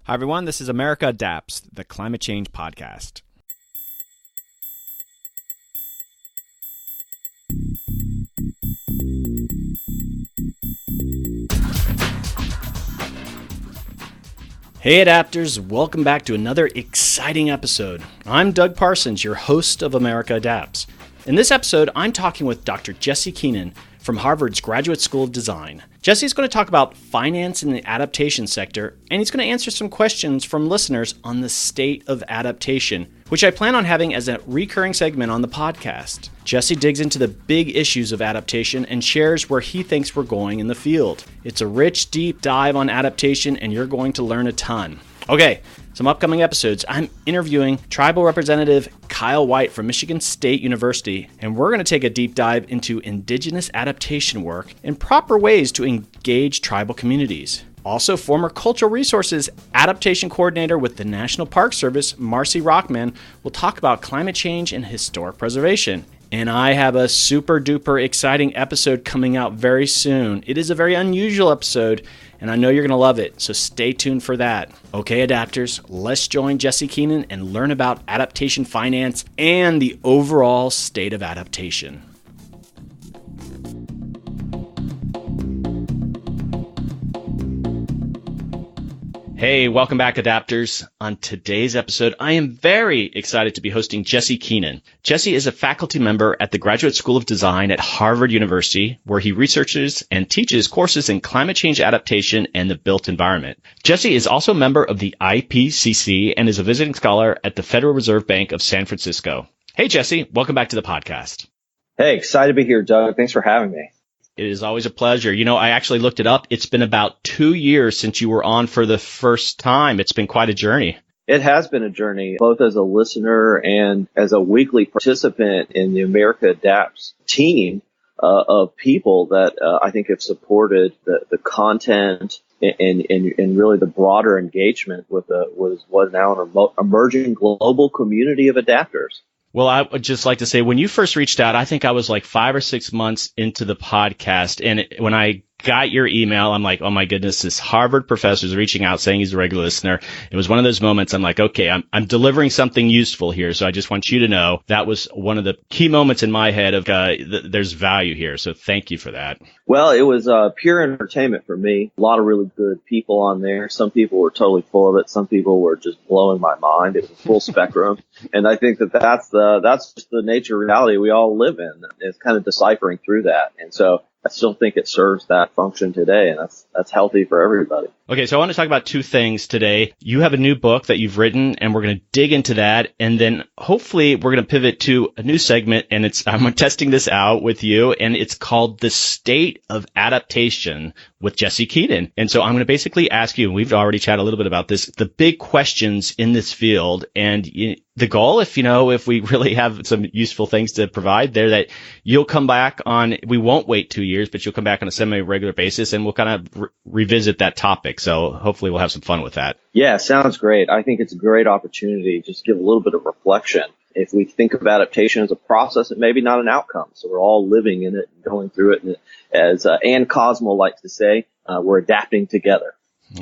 Hi, everyone. This is America Adapts, the climate change podcast. Hey, Adapters. Welcome back to another exciting episode. I'm Doug Parsons, your host of America Adapts. In this episode, I'm talking with Dr. Jesse Keenan from Harvard's Graduate School of Design. Jesse's going to talk about finance in the adaptation sector, and he's going to answer some questions from listeners on the state of adaptation, which I plan on having as a recurring segment on the podcast. Jesse digs into the big issues of adaptation and shares where he thinks we're going in the field. It's a rich, deep dive on adaptation, and you're going to learn a ton. Okay, some upcoming episodes. I'm interviewing Tribal Representative Kyle White from Michigan State University, and we're going to take a deep dive into indigenous adaptation work and proper ways to engage tribal communities. Also, former Cultural Resources Adaptation Coordinator with the National Park Service, Marcy Rockman, will talk about climate change and historic preservation. And I have a super duper exciting episode coming out very soon. It is a very unusual episode, and I know you're going to love it, so stay tuned for that. Okay, Adapters, let's join Jesse Keenan and learn about adaptation finance and the overall state of adaptation. Hey, welcome back, Adapters. On today's episode, I am very excited to be hosting Jesse Keenan. Jesse is a faculty member at the Graduate School of Design at Harvard University, where he researches and teaches courses in climate change adaptation and the built environment. Jesse is also a member of the IPCC and is a visiting scholar at the Federal Reserve Bank of San Francisco. Hey, Jesse, welcome back to the podcast. Hey, excited to be here, Doug. Thanks for having me. It is always a pleasure. You know, I actually looked it up. It's been about 2 years since you were on for the first time. It's been quite a journey. It has been a journey, both as a listener and as a weekly participant in the America Adapts team of people that I think have supported the content and really the broader engagement with what now an emerging global community of adapters. Well, I would just like to say, when you first reached out, I think I was like 5 or 6 months into the podcast. And when I got your email, I'm like, oh my goodness, this Harvard professor is reaching out saying he's a regular listener. It was one of those moments I'm like, okay, I'm delivering something useful here. So I just want you to know that was one of the key moments in my head of there's value here. So thank you for that. Well, it was pure entertainment for me. A lot of really good people on there. Some people were totally full of it. Some people were just blowing my mind. It was a full spectrum. And I think that's just the nature of reality we all live in. It's kind of deciphering through that. And so I still think it serves that function today, and that's healthy for everybody. Okay, so I want to talk about two things today. You have a new book that you've written, and we're going to dig into that, and then hopefully we're going to pivot to a new segment, and I'm testing this out with you, and it's called The State of Adaptation with Jesse Keenan. And so I'm going to basically ask you, and we've already chatted a little bit about this, the big questions in this field, and the goal, if we really have some useful things to provide there, that you'll come back on, we won't wait 2 years, but you'll come back on a semi-regular basis, and we'll kind of revisit that topic. So hopefully we'll have some fun with that. Yeah, sounds great. I think it's a great opportunity just to give a little bit of reflection. If we think of adaptation as a process, it may be not an outcome. So we're all living in it and going through it. And as Ann Cosmo likes to say, we're adapting together.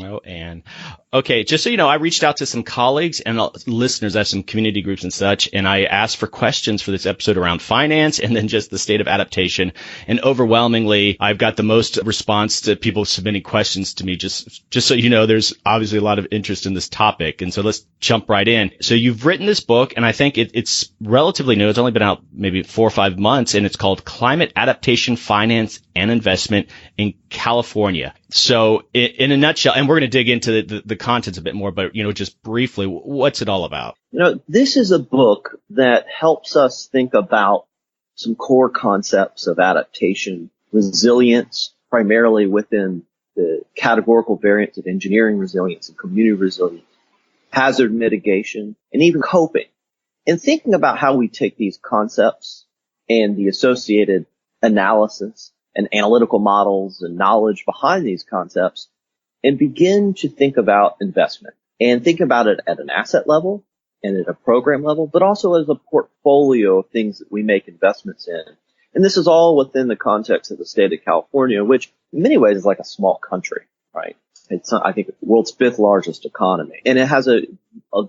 Oh, Anne. Okay, just so you know, I reached out to some colleagues and listeners at some community groups and such, and I asked for questions for this episode around finance and then just the state of adaptation. And overwhelmingly, I've got the most response to people submitting questions to me. Just so you know, there's obviously a lot of interest in this topic. And so let's jump right in. So you've written this book, and I think it's relatively new. It's only been out maybe 4 or 5 months, and it's called Climate Adaptation Finance and Investment in California. So in a nutshell, and we're going to dig into the contents a bit more, but, just briefly, what's it all about? This is a book that helps us think about some core concepts of adaptation, resilience, primarily within the categorical variants of engineering resilience and community resilience, hazard mitigation, and even coping. And thinking about how we take these concepts and the associated analysis and analytical models and knowledge behind these concepts and begin to think about investment and think about it at an asset level and at a program level, but also as a portfolio of things that we make investments in. And this is all within the context of the state of California, which in many ways is like a small country, right? It's, I think, the world's fifth largest economy. And it has a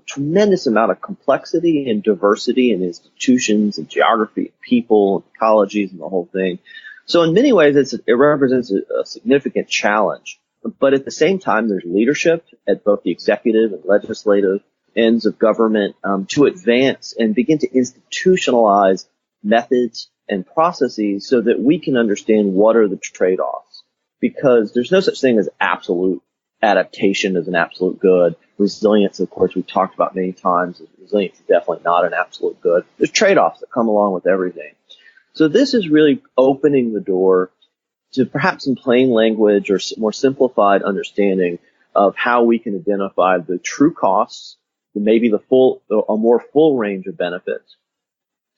tremendous amount of complexity and diversity in institutions and geography, people, and ecologies, and the whole thing. So in many ways, it represents a significant challenge. But at the same time, there's leadership at both the executive and legislative ends of government to advance and begin to institutionalize methods and processes so that we can understand what are the trade-offs. Because there's no such thing as absolute adaptation as an absolute good. Resilience, of course, we've talked about many times. Resilience is definitely not an absolute good. There's trade-offs that come along with everything. So this is really opening the door to perhaps in plain language or more simplified understanding of how we can identify the true costs, maybe a more full range of benefits.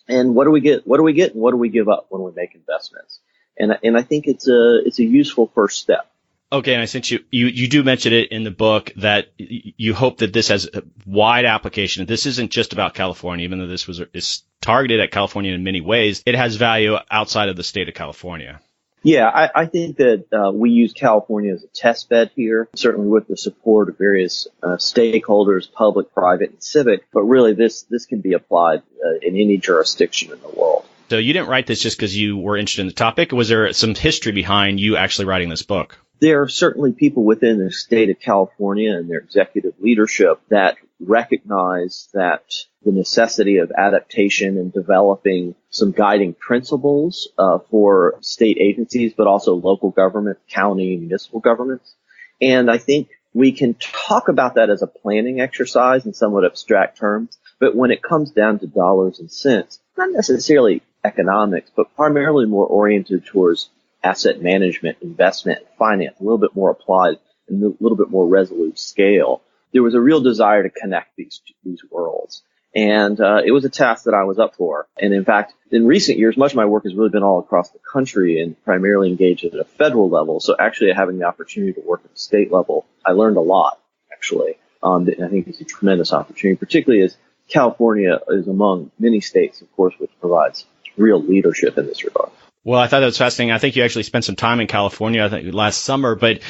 And what do we get? What do we get and what do we give up when we make investments? And I think it's a useful first step. Okay, and I think you do mention it in the book that you hope that this has a wide application. This isn't just about California, even though this is targeted at California in many ways. It has value outside of the state of California. Yeah, I think that we use California as a test bed here, certainly with the support of various stakeholders, public, private, and civic. But really, this can be applied in any jurisdiction in the world. So you didn't write this just because you were interested in the topic? Was there some history behind you actually writing this book? There are certainly people within the state of California and their executive leadership that recognize that the necessity of adaptation and developing some guiding principles for state agencies, but also local government, county, and municipal governments. And I think we can talk about that as a planning exercise in somewhat abstract terms, but when it comes down to dollars and cents, not necessarily economics, but primarily more oriented towards asset management, investment, finance, a little bit more applied and a little bit more resolute scale. There was a real desire to connect these worlds. And it was a task that I was up for. And in fact, in recent years, much of my work has really been all across the country and primarily engaged at a federal level. So actually having the opportunity to work at the state level, I learned a lot, actually. And I think it's a tremendous opportunity, particularly as California is among many states, of course, which provides real leadership in this regard. Well, I thought that was fascinating. I think you actually spent some time in California, I think last summer. But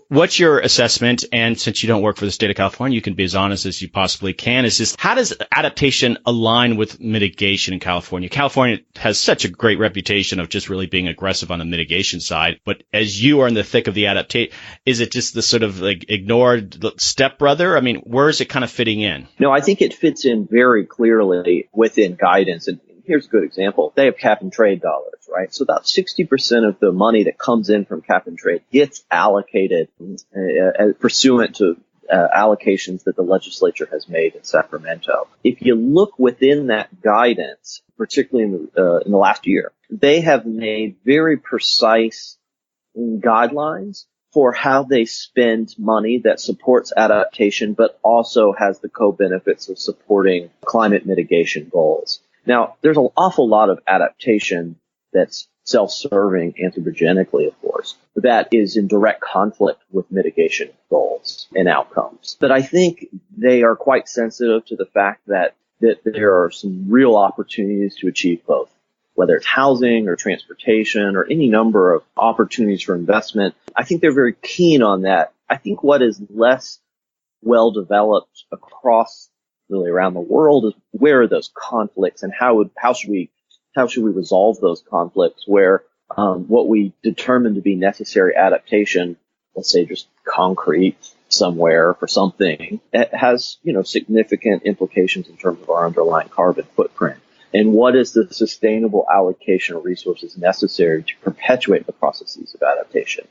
what's your assessment? And since you don't work for the state of California, you can be as honest as you possibly can. Is just how does adaptation align with mitigation in California? California has such a great reputation of just really being aggressive on the mitigation side. But as you are in the thick of the adaptation, is it just the sort of like ignored stepbrother? I mean, where is it kind of fitting in? No, I think it fits in very clearly within guidance. And here's a good example. They have cap and trade dollars, right? So about 60% of the money that comes in from cap and trade gets allocated pursuant to allocations that the legislature has made in Sacramento. If you look within that guidance, particularly in the last year, they have made very precise guidelines for how they spend money that supports adaptation, but also has the co-benefits of supporting climate mitigation goals. Now, there's an awful lot of adaptation that's self-serving anthropogenically, of course, that is in direct conflict with mitigation goals and outcomes. But I think they are quite sensitive to the fact that there are some real opportunities to achieve both, whether it's housing or transportation or any number of opportunities for investment. I think they're very keen on that. I think what is less well developed across really around the world is where are those conflicts and how should we resolve those conflicts where what we determine to be necessary adaptation, let's say just concrete somewhere for something, it has significant implications in terms of our underlying carbon footprint. And what is the sustainable allocation of resources necessary to perpetuate the processes of adaptation?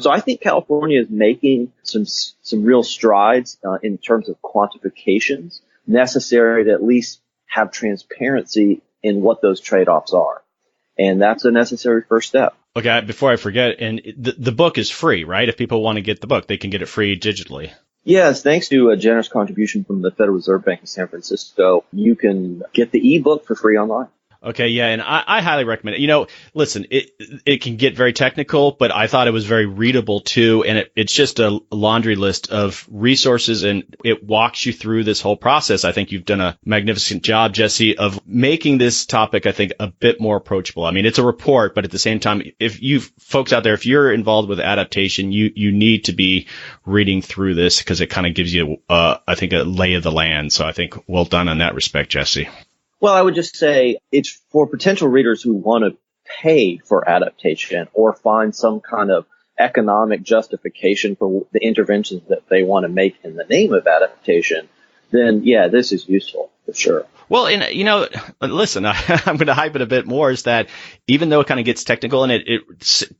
So I think California is making some real strides in terms of quantifications necessary to at least have transparency in what those trade-offs are. And that's a necessary first step. Okay, before I forget, and the book is free, right? If people want to get the book, they can get it free digitally. Yes, thanks to a generous contribution from the Federal Reserve Bank of San Francisco, you can get the ebook for free online. Okay, yeah, and I highly recommend it. Listen, it can get very technical, but I thought it was very readable too, and it's just a laundry list of resources, and it walks you through this whole process. I think you've done a magnificent job, Jesse, of making this topic, I think, a bit more approachable. I mean, it's a report, but at the same time, if you folks out there, if you're involved with adaptation, you need to be reading through this because it kind of gives you, I think, a lay of the land. So I think well done on that respect, Jesse. Well, I would just say it's for potential readers who want to pay for adaptation or find some kind of economic justification for the interventions that they want to make in the name of adaptation, then yeah, this is useful for sure. Well, and listen, I'm going to hype it a bit more is that even though it kind of gets technical and it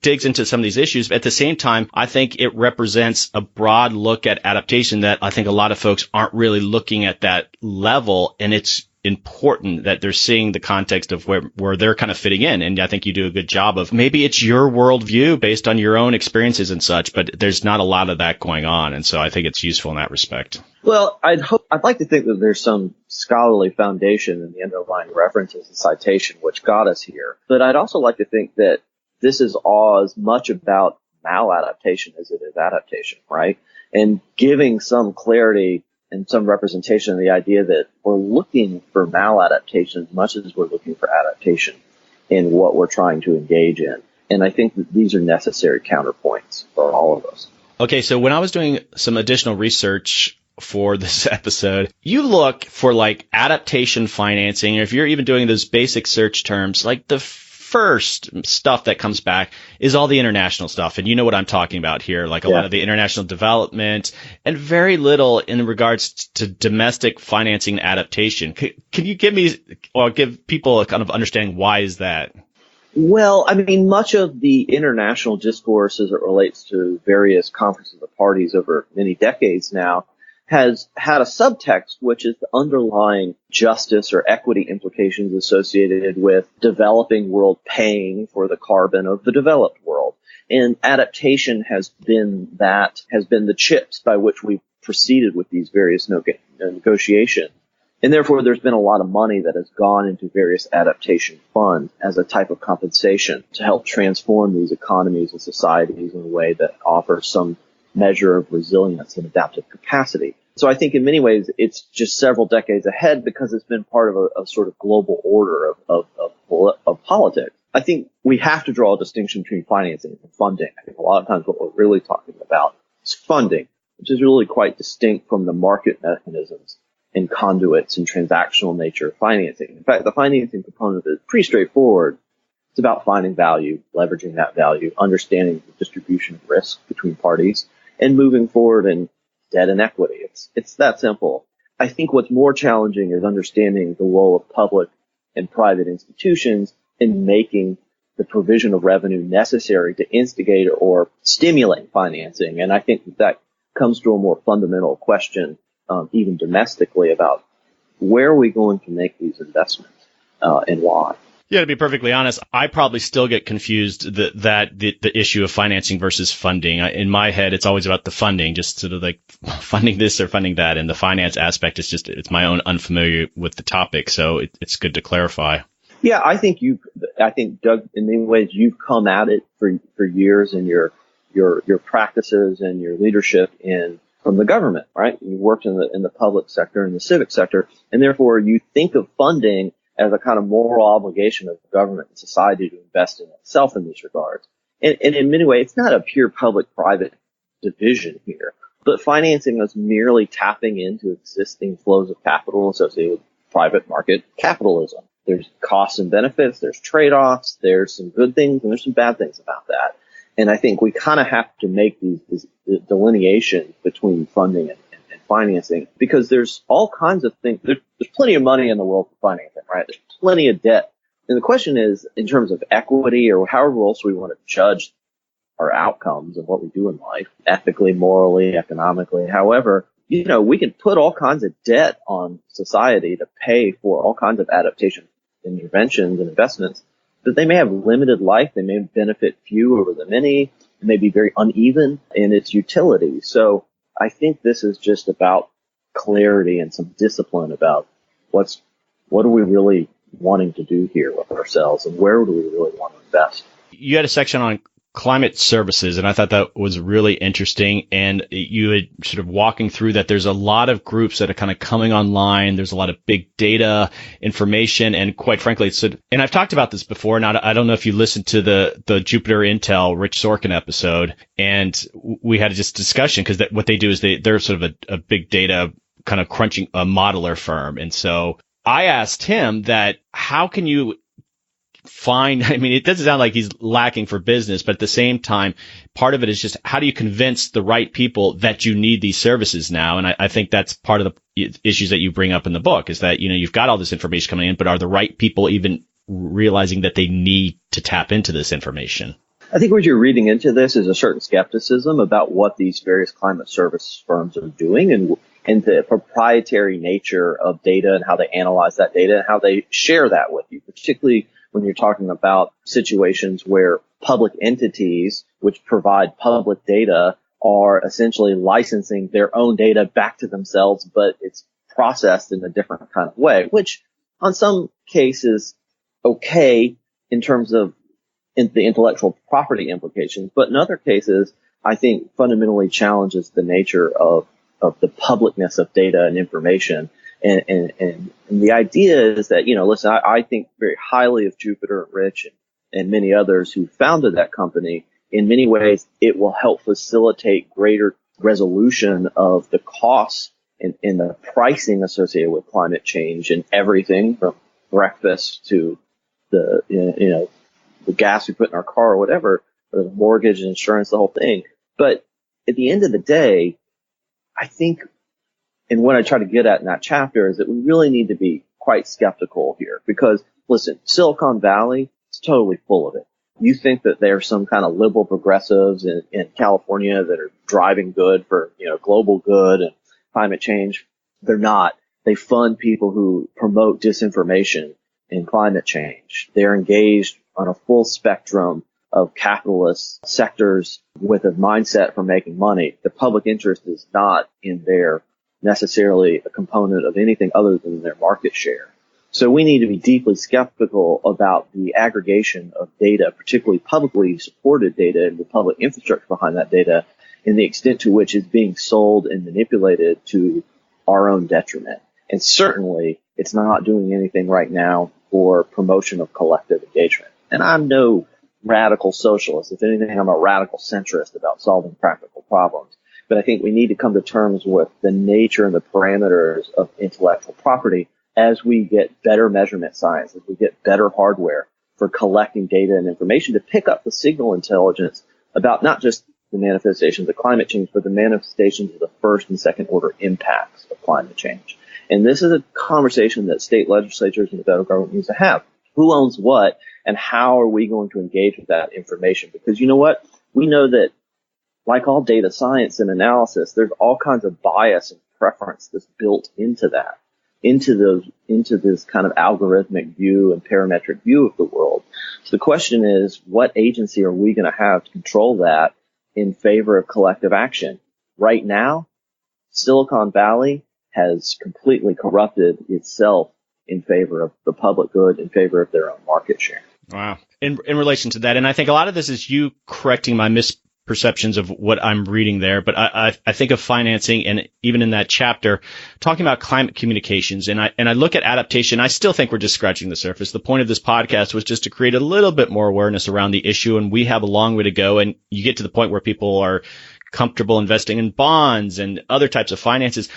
digs into some of these issues, at the same time, I think it represents a broad look at adaptation that I think a lot of folks aren't really looking at that level, and it's important that they're seeing the context of where they're kind of fitting in. And I think you do a good job of maybe it's your worldview based on your own experiences and such, but there's not a lot of that going on. And so I think it's useful in that respect. Well, I'd like to think that there's some scholarly foundation in the underlying references and citation which got us here. But I'd also like to think that this is all as much about maladaptation as it is adaptation, right? And giving some clarity and some representation of the idea that we're looking for maladaptation as much as we're looking for adaptation in what we're trying to engage in. And I think that these are necessary counterpoints for all of us. Okay, so when I was doing some additional research for this episode, you look for like adaptation financing, or if you're even doing those basic search terms, like the first stuff that comes back is all the international stuff. And you know what I'm talking about here, like a lot of the international development and very little in regards to domestic financing and adaptation. Can you give me or give people a kind of understanding why is that? Well, I mean, much of the international discourse as it relates to various conferences of parties over many decades now has had a subtext, which is the underlying justice or equity implications associated with developing world paying for the carbon of the developed world. And adaptation has been the chips by which we've proceeded with these various negotiations. And therefore, there's been a lot of money that has gone into various adaptation funds as a type of compensation to help transform these economies and societies in a way that offers some measure of resilience and adaptive capacity. So I think in many ways it's just several decades ahead because it's been part of a sort of global order of politics. I think we have to draw a distinction between financing and funding. I think a lot of times what we're really talking about is funding, which is really quite distinct from the market mechanisms and conduits and transactional nature of financing. In fact, the financing component is pretty straightforward. It's about finding value, leveraging that value, understanding the distribution of risk between parties, and moving forward in debt and equity. It's that simple. I think what's more challenging is understanding the role of public and private institutions in making the provision of revenue necessary to instigate or stimulate financing. And I think that comes to a more fundamental question, even domestically, about where are we going to make these investments and why. Yeah, to be perfectly honest, I probably still get confused the issue of financing versus funding. In my head, it's always about the funding, just sort of like funding this or funding that. And the finance aspect is just, it's my own unfamiliar with the topic. So it's good to clarify. Yeah, I think Doug, in many ways, you've come at it for years in your practices and your leadership from the government, right? You worked in the public sector and the civic sector, and therefore you think of funding as a kind of moral obligation of the government and society to invest in itself in these regards. And in many ways, it's not a pure public-private division here, but financing is merely tapping into existing flows of capital associated with private market capitalism. There's costs and benefits, there's trade-offs, there's some good things, and there's some bad things about that. And I think we kind of have to make these delineations between funding and financing, because there's all kinds of things. There's plenty of money in the world for financing, right? There's plenty of debt. And the question is, in terms of equity or however else we want to judge our outcomes of what we do in life, ethically, morally, economically, however, we can put all kinds of debt on society to pay for all kinds of adaptation interventions and investments, but they may have limited life. They may benefit few over the many. It may be very uneven in its utility. So I think this is just about clarity and some discipline about what are we really wanting to do here with ourselves, and where do we really want to invest? You had a section on climate services, and I thought that was really interesting. And you had sort of walking through that there's a lot of groups that are kind of coming online. There's a lot of big data information, and quite frankly, and I've talked about this before, and I don't know if you listened to the Jupiter Intel Rich Sorkin episode, and we had just discussion because what they do is they're sort of a big data kind of crunching a modeler firm. And so I asked him that how can you find, I mean, it doesn't sound like he's lacking for business, but at the same time, part of it is just how do you convince the right people that you need these services now? And I think that's part of the issues that you bring up in the book is that, you've got all this information coming in, but are the right people even realizing that they need to tap into this information? I think what you're reading into this is a certain skepticism about what these various climate service firms are doing and the proprietary nature of data and how they analyze that data and how they share that with you, particularly when you're talking about situations where public entities which provide public data are essentially licensing their own data back to themselves, but it's processed in a different kind of way, which on some cases okay in terms of the intellectual property implications, but in other cases, I think fundamentally challenges the nature of the publicness of data and information. And the idea is that, listen, I think very highly of Jupiter and Rich and many others who founded that company. In many ways, it will help facilitate greater resolution of the costs and the pricing associated with climate change and everything from breakfast to the gas we put in our car or whatever, or the mortgage and insurance, the whole thing. But at the end of the day, I think, and what I try to get at in that chapter is that we really need to be quite skeptical here because, listen, Silicon Valley is totally full of it. You think that there's some kind of liberal progressives in California that are driving good for, global good and climate change. They're not. They fund people who promote disinformation and climate change. They're engaged on a full spectrum of capitalist sectors with a mindset for making money. The public interest is not in their necessarily a component of anything other than their market share. So we need to be deeply skeptical about the aggregation of data, particularly publicly supported data and the public infrastructure behind that data, and the extent to which it's being sold and manipulated to our own detriment. And certainly it's not doing anything right now for promotion of collective engagement. And I'm no radical socialist. If anything, I'm a radical centrist about solving practical problems. But I think we need to come to terms with the nature and the parameters of intellectual property as we get better measurement science, as we get better hardware for collecting data and information to pick up the signal intelligence about not just the manifestations of climate change, but the manifestations of the first and second order impacts of climate change. And this is a conversation that state legislatures and the federal government needs to have. Who owns what, and how are we going to engage with that information? Because you know what? We know that, like all data science and analysis, there's all kinds of bias and preference that's built into that, into this kind of algorithmic view and parametric view of the world. So the question is, what agency are we going to have to control that in favor of collective action? Right now, Silicon Valley has completely corrupted itself in favor of the public good, in favor of their own market share. Wow. In relation to that, and I think a lot of this is you correcting my misperceptions of what I'm reading there, but I think of financing, and even in that chapter, talking about climate communications, and I look at adaptation, I still think we're just scratching the surface. The point of this podcast was just to create a little bit more awareness around the issue, and we have a long way to go, and you get to the point where people are comfortable investing in bonds and other types of finances.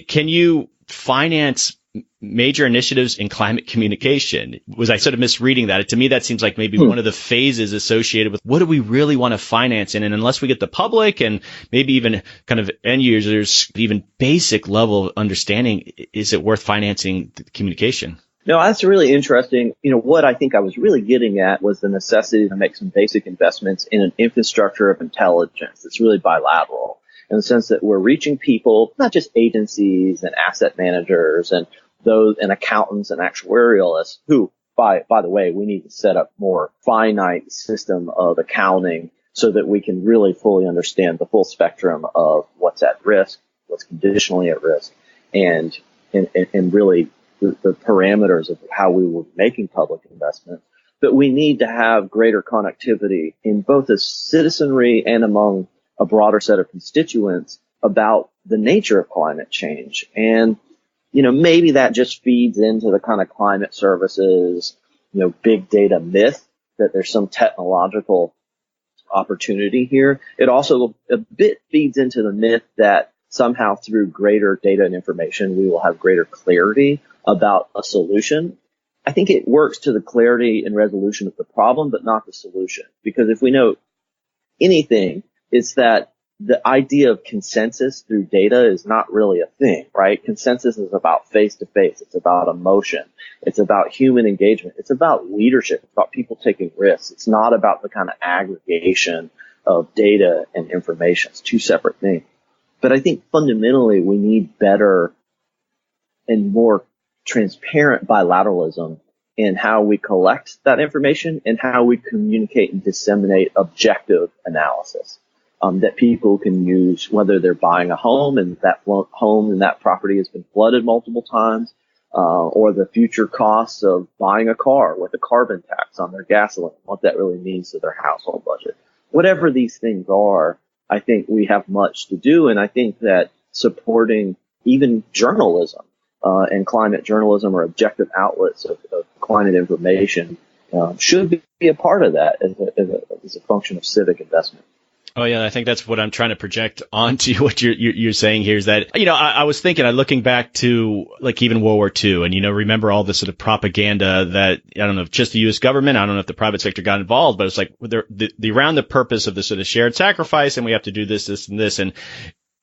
Can you finance major initiatives in climate communication? Was I sort of misreading that? To me, that seems like maybe one of the phases associated with what do we really want to finance in? And unless we get the public and maybe even kind of end users, even basic level of understanding, is it worth financing the communication? No, that's really interesting. What I think I was really getting at was the necessity to make some basic investments in an infrastructure of intelligence that's really bilateral, in the sense that we're reaching people, not just agencies and asset managers and those and accountants and actuarialists who, by the way, we need to set up more finite system of accounting so that we can really fully understand the full spectrum of what's at risk, what's conditionally at risk, and really the parameters of how we were making public investment. But we need to have greater connectivity in both as citizenry and among a broader set of constituents about the nature of climate change. And, maybe that just feeds into the kind of climate services, big data myth that there's some technological opportunity here. It also a bit feeds into the myth that somehow through greater data and information, we will have greater clarity about a solution. I think it works to the clarity and resolution of the problem, but not the solution. Because if we know anything, it's that the idea of consensus through data is not really a thing, right? Consensus is about face-to-face. It's about emotion. It's about human engagement. It's about leadership. It's about people taking risks. It's not about the kind of aggregation of data and information. It's two separate things. But I think fundamentally we need better and more transparent bilateralism in how we collect that information and how we communicate and disseminate objective analysis that people can use, whether they're buying a home and that home and that property has been flooded multiple times, or the future costs of buying a car with a carbon tax on their gasoline, what that really means to their household budget. Whatever these things are, I think we have much to do, and I think that supporting even journalism and climate journalism or objective outlets of climate information should be a part of that as a function of civic investment. Oh, yeah, I think that's what I'm trying to project onto what you're saying here is that, I was thinking, I'm looking back to like even World War II and, remember all this sort of propaganda that, I don't know if just the U.S. government, I don't know if the private sector got involved, but it's like around the purpose of the sort of shared sacrifice and we have to do this, this, and this. And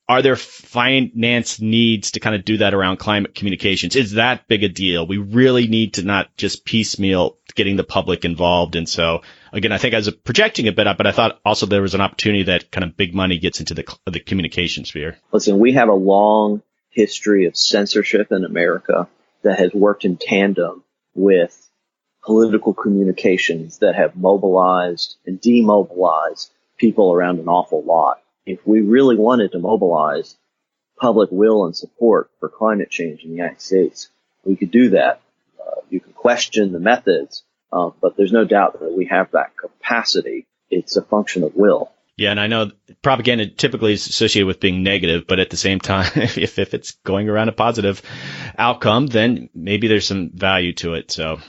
are there finance needs to kind of do that around climate communications? Is that big a deal? We really need to not just piecemeal getting the public involved. And so, again, I think I was projecting a bit up, but I thought also there was an opportunity that kind of big money gets into the communication sphere. Listen, we have a long history of censorship in America that has worked in tandem with political communications that have mobilized and demobilized people around an awful lot. If we really wanted to mobilize public will and support for climate change in the United States, we could do that. You can question the methods, but there's no doubt that we have that capacity. It's a function of will. Yeah, and I know propaganda typically is associated with being negative, but at the same time, if it's going around a positive outcome, then maybe there's some value to it. So,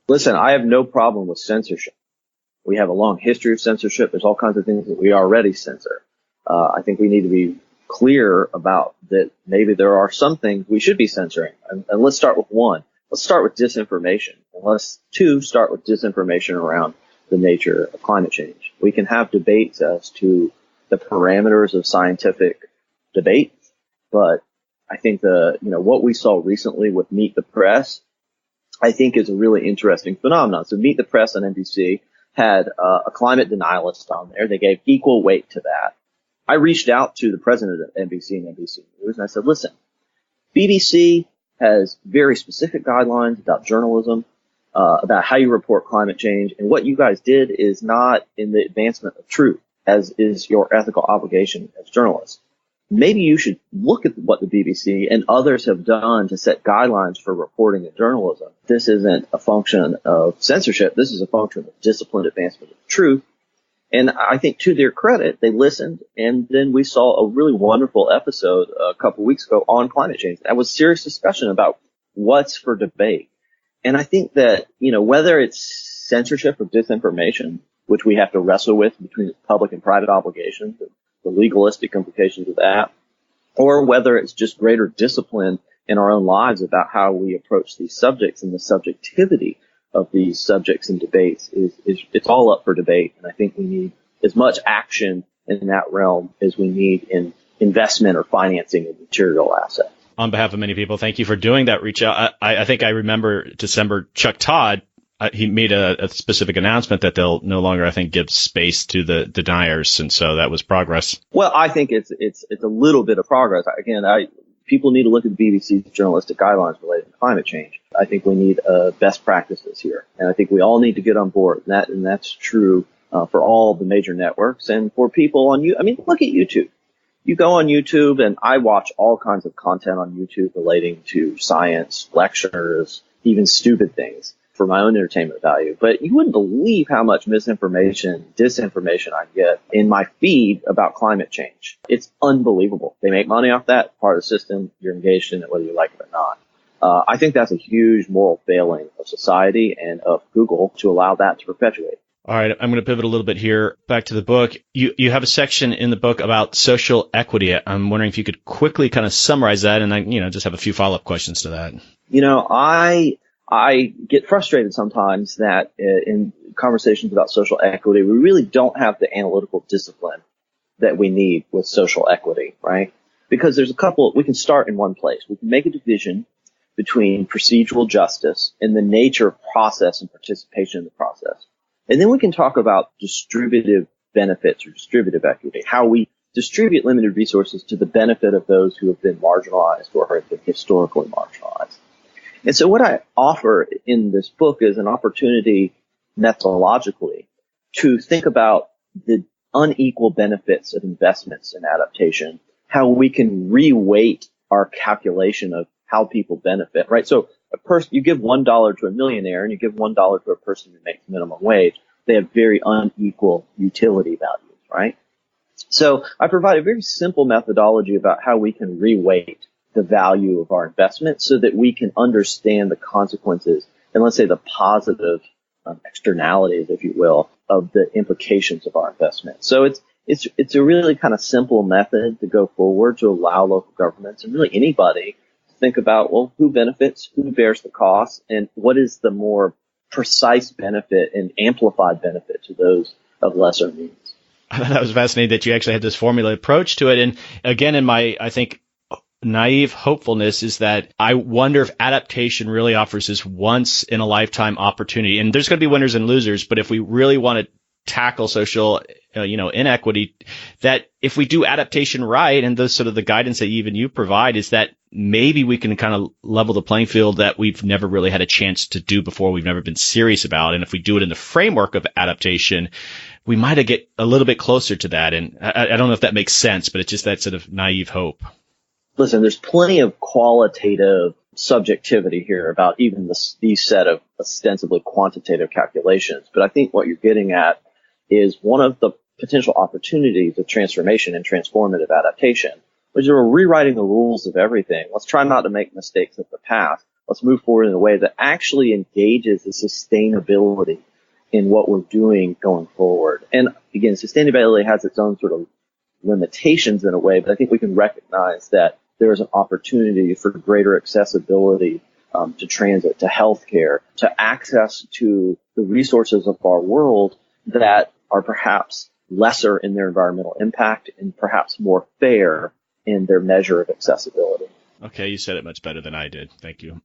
listen, I have no problem with censorship. We have a long history of censorship. There's all kinds of things that we already censor. I think we need to be clear about that. Maybe there are some things we should be censoring. And let's start with one. Let's start with disinformation. And let's start with disinformation around the nature of climate change. We can have debates as to the parameters of scientific debate, but I think what we saw recently with Meet the Press, I think is a really interesting phenomenon. So Meet the Press on NBC had a climate denialist on there. They gave equal weight to that. I reached out to the president of NBC and NBC News and I said, listen, BBC has very specific guidelines about journalism, about how you report climate change. And what you guys did is not in the advancement of truth, as is your ethical obligation as journalists. Maybe you should look at what the BBC and others have done to set guidelines for reporting in journalism. This isn't a function of censorship. This is a function of disciplined advancement of truth. And I think to their credit, they listened, and then we saw a really wonderful episode a couple of weeks ago on climate change. That was serious discussion about what's for debate. And I think that, whether it's censorship or disinformation, which we have to wrestle with between public and private obligations, the legalistic implications of that, or whether it's just greater discipline in our own lives about how we approach these subjects and the subjectivity of these subjects and debates it's all up for debate. And I think we need as much action in that realm as we need in investment or financing of material assets. On behalf of many people, thank you for doing that reach out. I think I remember December, Chuck Todd, he made a specific announcement that they'll no longer, I think, give space to the deniers. And so that was progress. Well, I think it's a little bit of progress. Again, people need to look at the BBC's journalistic guidelines related to climate change. I think we need best practices here. And I think we all need to get on board. And that's true for all the major networks and for people on look at YouTube. You go on YouTube, and I watch all kinds of content on YouTube relating to science, lectures, even stupid things for my own entertainment value. But you wouldn't believe how much misinformation, disinformation I get in my feed about climate change. It's unbelievable. They make money off that part of the system. You're engaged in it whether you like it or not. I think that's a huge moral failing of society and of Google to allow that to perpetuate. All right, I'm going to pivot a little bit here back to the book. You have a section in the book about social equity. I'm wondering if you could quickly kind of summarize that, and I, just have a few follow-up questions to that. I get frustrated sometimes that in conversations about social equity, we really don't have the analytical discipline that we need with social equity, right? Because there's we can start in one place. We can make a division between procedural justice and the nature of process and participation in the process. And then we can talk about distributive benefits or distributive equity, how we distribute limited resources to the benefit of those who have been marginalized or have been historically marginalized. And so what I offer in this book is an opportunity methodologically to think about the unequal benefits of investments in adaptation, how we can reweight our calculation of how people benefit, right? So you give $1 to a millionaire and you give $1 to a person who makes minimum wage. They have very unequal utility values, right? So I provide a very simple methodology about how we can reweight the value of our investment so that we can understand the consequences and let's say the positive externalities, if you will, of the implications of our investment. So it's a really kind of simple method to go forward to allow local governments and really anybody to think about, well, who benefits, who bears the cost, and what is the more precise benefit and amplified benefit to those of lesser means. That was fascinating that you actually had this formula approach to it. And again, in my, I think, naive hopefulness is that I wonder if adaptation really offers this once in a lifetime opportunity. And there's going to be winners and losers, but if we really want to tackle social, inequity, that if we do adaptation right, and those sort of the guidance that even you provide is that maybe we can kind of level the playing field that we've never really had a chance to do before, we've never been serious about. And if we do it in the framework of adaptation, we might get a little bit closer to that. And I don't know if that makes sense, but it's just that sort of naive hope. Listen, there's plenty of qualitative subjectivity here about even these set of ostensibly quantitative calculations. But I think what you're getting at is one of the potential opportunities of transformation and transformative adaptation, which is we're rewriting the rules of everything. Let's try not to make mistakes of the past. Let's move forward in a way that actually engages the sustainability in what we're doing going forward. And again, sustainability has its own sort of limitations in a way, but I think we can recognize that there is an opportunity for greater accessibility to transit, to healthcare, to access to the resources of our world that are perhaps lesser in their environmental impact and perhaps more fair in their measure of accessibility. Okay, you said it much better than I did. Thank you.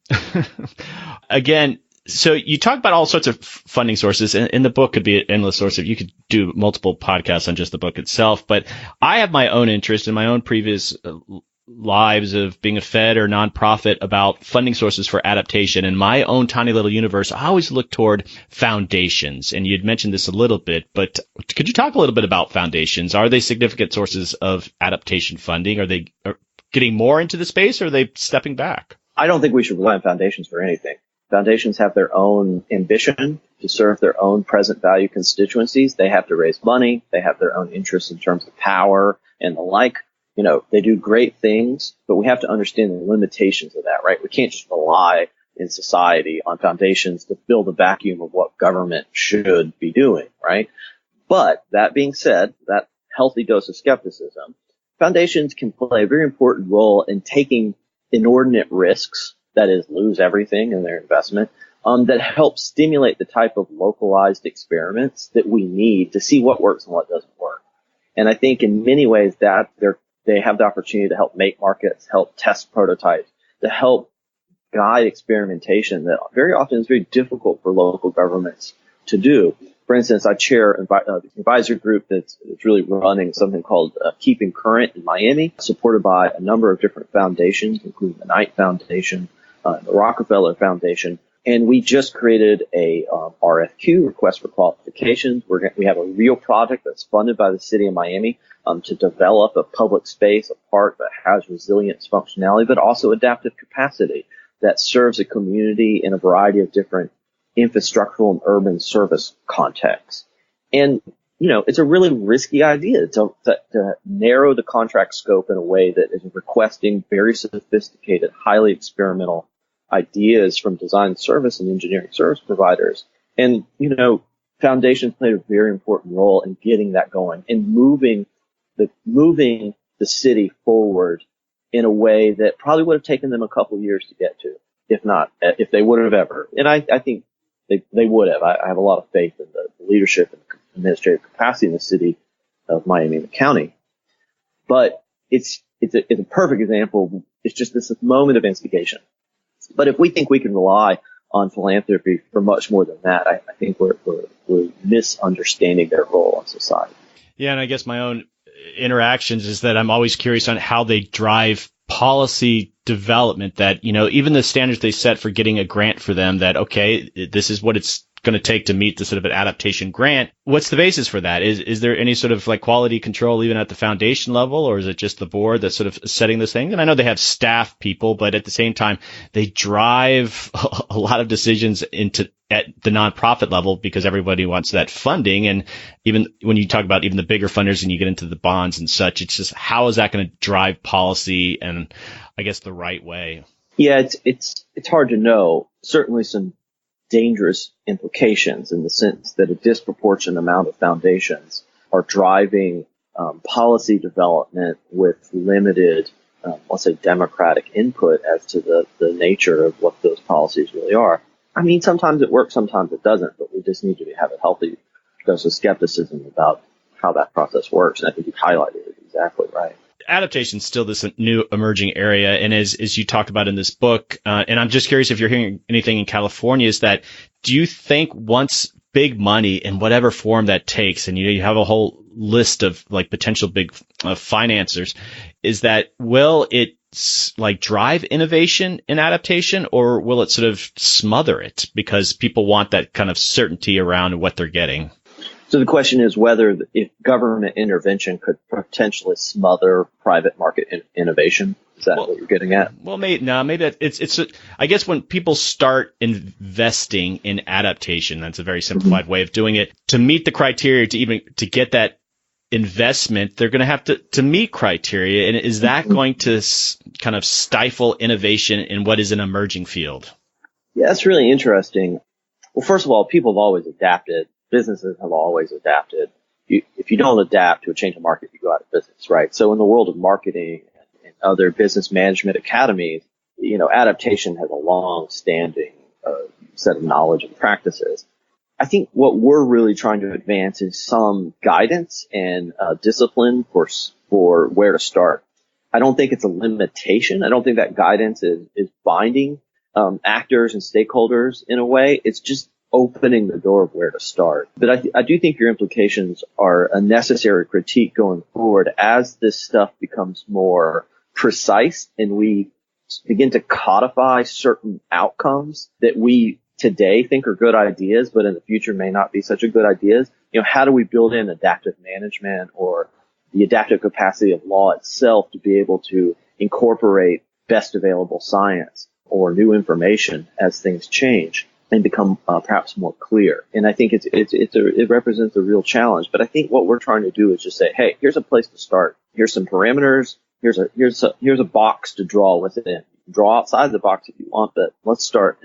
Again, so you talk about all sorts of funding sources, and the book could be an endless source of, you could do multiple podcasts on just the book itself, but I have my own interest in my own previous lives of being a Fed or nonprofit about funding sources for adaptation. In my own tiny little universe, I always look toward foundations. And you'd mentioned this a little bit, but could you talk a little bit about foundations? Are they significant sources of adaptation funding? Are they getting more into the space, or are they stepping back? I don't think we should rely on foundations for anything. Foundations have their own ambition to serve their own present value constituencies. They have to raise money. They have their own interests in terms of power and the like. They do great things, but we have to understand the limitations of that, right? We can't just rely in society on foundations to fill the vacuum of what government should be doing, right? But that being said, that healthy dose of skepticism, foundations can play a very important role in taking inordinate risks, that is, lose everything in their investment, that help stimulate the type of localized experiments that we need to see what works and what doesn't work. And I think in many ways that they have the opportunity to help make markets, help test prototypes, to help guide experimentation that very often is very difficult for local governments to do. For instance, I chair an advisor group that's really running something called Keeping Current in Miami, supported by a number of different foundations, including the Knight Foundation, the Rockefeller Foundation, And we just created a RFQ, request for qualifications. We have a real project that's funded by the city of Miami to develop a public space, a park that has resilience functionality, but also adaptive capacity that serves a community in a variety of different infrastructural and urban service contexts. And, it's a really risky idea to narrow the contract scope in a way that is requesting very sophisticated, highly experimental ideas from design service and engineering service providers. And, Foundations played a very important role in getting that going and moving the city forward in a way that probably would have taken them a couple of years to get to, if they would have ever. And I think they would have. I have a lot of faith in the leadership and administrative capacity in the city of Miami and the county. But it's a perfect example. It's just this moment of instigation. But if we think we can rely on philanthropy for much more than that, I think we're misunderstanding their role in society. Yeah, and I guess my own interactions is that I'm always curious on how they drive policy development, that, even the standards they set for getting a grant for them, that, okay, this is what it's going to take to meet the sort of an adaptation grant. What's the basis for that? Is there any sort of like quality control even at the foundation level, or is it just the board that's sort of setting this thing? And I know they have staff people, but at the same time, they drive a lot of decisions at the nonprofit level because everybody wants that funding. And even when you talk about even the bigger funders and you get into the bonds and such, it's just, how is that going to drive policy and I guess the right way? Yeah, it's hard to know. Certainly some dangerous implications in the sense that a disproportionate amount of foundations are driving policy development with limited, let's say, democratic input as to the nature of what those policies really are. I mean, sometimes it works, sometimes it doesn't, but we just need to have a healthy dose of skepticism about how that process works. And I think you've highlighted it exactly right. Adaptation is still this new emerging area. And as you talked about in this book, and I'm just curious if you're hearing anything in California, is that, do you think once big money in whatever form that takes, and you have a whole list of like potential big financiers, is that will it like drive innovation in adaptation, or will it sort of smother it because people want that kind of certainty around what they're getting? So the question is whether if government intervention could potentially smother private market innovation. Is that what you're getting at? Well, maybe it's I guess when people start investing in adaptation, that's a very simplified way of doing it. To meet the criteria to get that investment, they're going to have to meet criteria. And is that going to kind of stifle innovation in what is an emerging field? Yeah, that's really interesting. Well, first of all, people have always adapted. Businesses have always adapted. If you don't adapt to a change in market, you go out of business, right? So in the world of marketing and other business management academies, adaptation has a long-standing set of knowledge and practices. I think what we're really trying to advance is some guidance and discipline for where to start. I don't think it's a limitation. I don't think that guidance is binding actors and stakeholders in a way. It's just opening the door of where to start. But I do think your implications are a necessary critique going forward as this stuff becomes more precise and we begin to codify certain outcomes that we today think are good ideas, but in the future may not be such a good ideas. How do we build in adaptive management or the adaptive capacity of law itself to be able to incorporate best available science or new information as things change and become perhaps more clear. And I think it represents a real challenge. But I think what we're trying to do is just say, hey, here's a place to start. Here's some parameters. Here's a box to draw within. Draw outside the box if you want, but let's start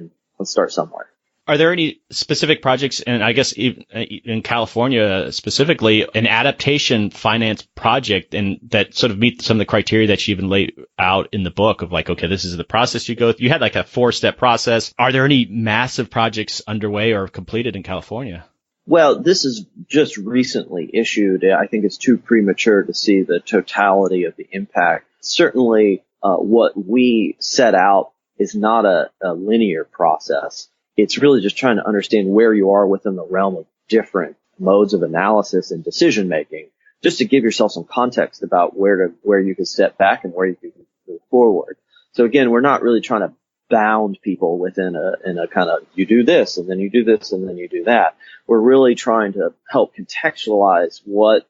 somewhere. Are there any specific projects, and I guess even in California specifically, an adaptation finance project and that sort of meet some of the criteria that you even lay out in the book of like, okay, this is the process you go through. You had like a 4-step process. Are there any massive projects underway or completed in California? Well, this is just recently issued. I think it's too premature to see the totality of the impact. Certainly, what we set out is not a linear process. It's really just trying to understand where you are within the realm of different modes of analysis and decision making, just to give yourself some context about where you can step back and where you can move forward. So again, we're not really trying to bound people within a kind of, you do this and then you do this and then you do that. We're really trying to help contextualize what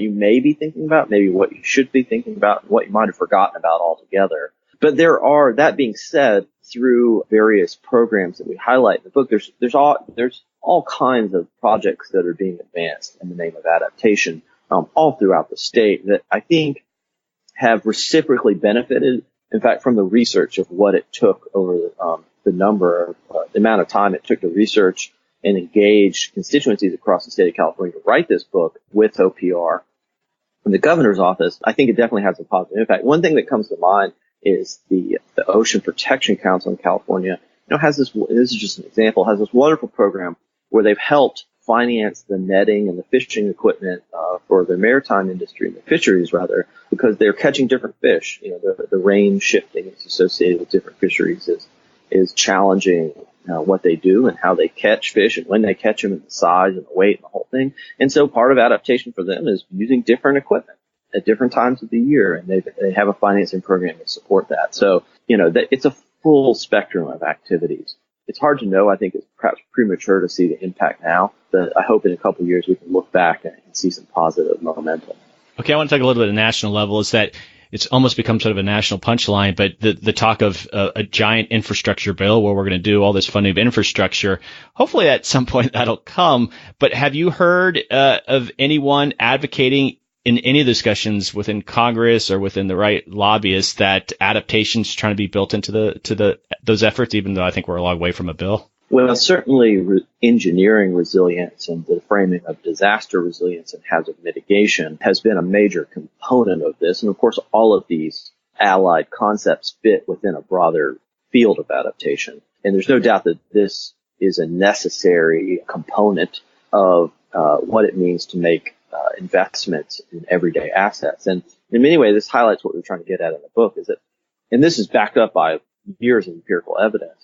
you may be thinking about, maybe what you should be thinking about, and what you might have forgotten about altogether. But that being said, through various programs that we highlight in the book, there's all kinds of projects that are being advanced in the name of adaptation, all throughout the state that I think have reciprocally benefited, in fact, from the research of what it took over the amount of time it took to research and engage constituencies across the state of California to write this book with OPR from the governor's office. I think it definitely has a positive impact. One thing that comes to mind is the Ocean Protection Council in California, has this is just an example, has this wonderful program where they've helped finance the netting and the fishing equipment for the maritime industry, the fisheries rather, because they're catching different fish. The range shifting that's associated with different fisheries is challenging what they do and how they catch fish and when they catch them and the size and the weight and the whole thing. And so part of adaptation for them is using different equipment at different times of the year, and they have a financing program to support that. So, it's a full spectrum of activities. It's hard to know. I think it's perhaps premature to see the impact now, but I hope in a couple of years we can look back and see some positive momentum. Okay, I want to talk a little bit at a national level. Is that it's almost become sort of a national punchline, but the talk of a giant infrastructure bill where we're going to do all this funding of infrastructure, hopefully at some point that'll come. But have you heard of anyone advocating in any of the discussions within Congress or within the right lobbyists that adaptation's trying to be built into those efforts, even though I think we're a long way from a bill? Well, certainly engineering resilience and the framing of disaster resilience and hazard mitigation has been a major component of this. And of course, all of these allied concepts fit within a broader field of adaptation. And there's no doubt that this is a necessary component of what it means to make investments in everyday assets. And in many ways, this highlights what we're trying to get at in the book is that, and this is backed up by years of empirical evidence.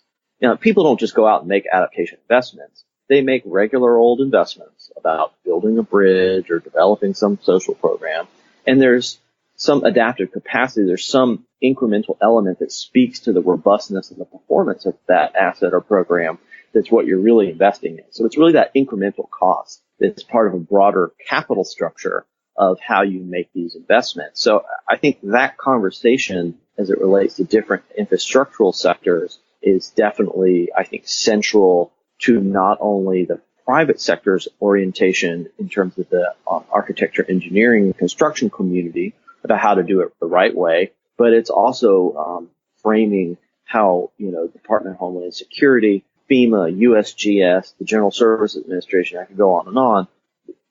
People don't just go out and make adaptation investments. They make regular old investments about building a bridge or developing some social program. And there's some adaptive capacity. There's some incremental element that speaks to the robustness and the performance of that asset or program. That's what you're really investing in. So it's really that incremental cost that's part of a broader capital structure of how you make these investments. So I think that conversation as it relates to different infrastructural sectors is definitely, I think, central to not only the private sector's orientation in terms of the architecture, engineering, and construction community about how to do it the right way, but it's also framing how, Department of Homeland Security, FEMA, USGS, the General Services Administration, I could go on and on,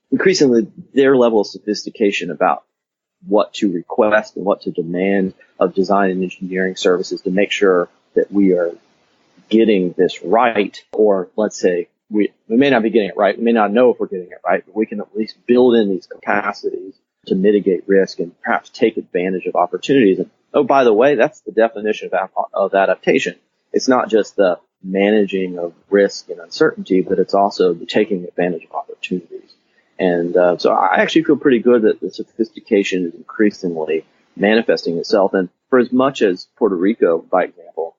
increasingly their level of sophistication about what to request and what to demand of design and engineering services to make sure that we are getting this right, or let's say we may not be getting it right. We may not know if we're getting it right, but we can at least build in these capacities to mitigate risk and perhaps take advantage of opportunities. And oh, by the way, that's the definition of adaptation. It's not just the managing of risk and uncertainty, but it's also the taking advantage of opportunities. And so I actually feel pretty good that the sophistication is increasingly manifesting itself. And for as much as Puerto Rico, by example,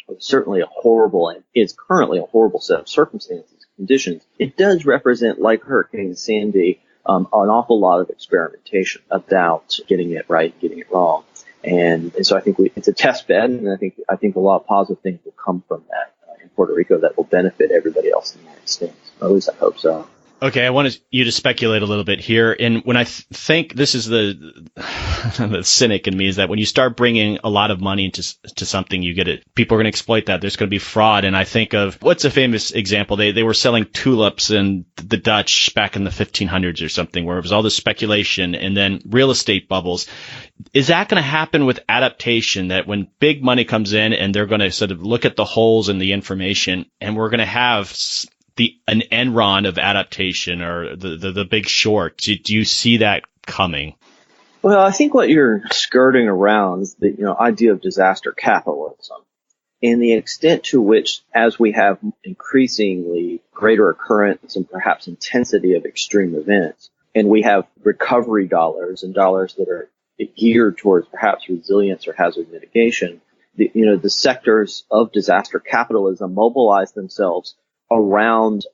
was certainly a horrible and is currently a horrible set of circumstances, conditions, it does represent, like Hurricane Sandy, an awful lot of experimentation about getting it right, getting it wrong. And so I think it's a test bed, and I think a lot of positive things will come from that in Puerto Rico that will benefit everybody else in the United States. Or at least I hope so. Okay, I want you to speculate a little bit here. And when I think this is the cynic in me is that when you start bringing a lot of money into something, you get it. People are going to exploit that. There's going to be fraud. And I think of what's a famous example? They were selling tulips in the Dutch back in the 1500s or something, where it was all this speculation and then real estate bubbles. Is that going to happen with adaptation, that when big money comes in and they're going to sort of look at the holes in the information, and we're going to have an Enron of adaptation or the Big Short? Do you see that coming? Well, I think what you're skirting around is the idea of disaster capitalism, and the extent to which, as we have increasingly greater occurrence and perhaps intensity of extreme events, and we have recovery dollars and dollars that are geared towards perhaps resilience or hazard mitigation, the sectors of disaster capitalism mobilize themselves around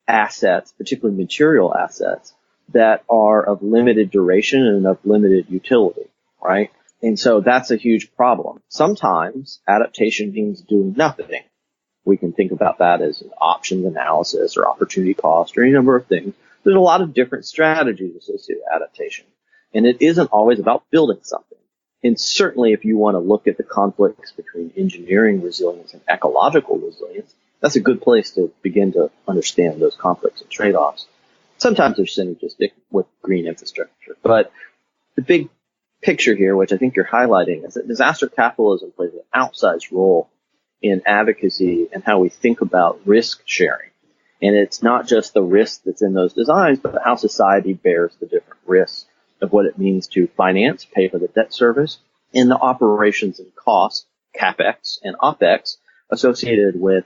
assets, particularly material assets, that are of limited duration and of limited utility, right? And so that's a huge problem. Sometimes adaptation means doing nothing. We can think about that as an options analysis or opportunity cost or any number of things. There's a lot of different strategies associated with adaptation. And it isn't always about building something. And certainly if you want to look at the conflicts between engineering resilience and ecological resilience, that's a good place to begin to understand those conflicts and trade-offs. Sometimes they're synergistic with green infrastructure. But the big picture here, which I think you're highlighting, is that disaster capitalism plays an outsized role in advocacy and how we think about risk sharing. And it's not just the risk that's in those designs, but how society bears the different risks of what it means to finance, pay for the debt service, and the operations and costs, CapEx and OpEx, associated with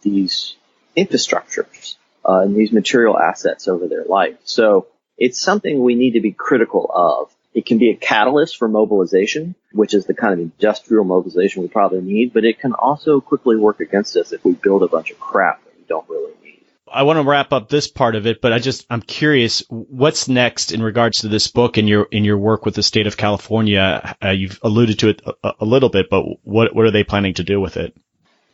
these infrastructures and these material assets over their life. So it's something we need to be critical of. It can be a catalyst for mobilization, which is the kind of industrial mobilization we probably need, but it can also quickly work against us if we build a bunch of crap that we don't really need. I want to wrap up this part of it, but I'm curious, what's next in regards to this book and your work with the state of California? You've alluded to it a little bit, but what are they planning to do with it?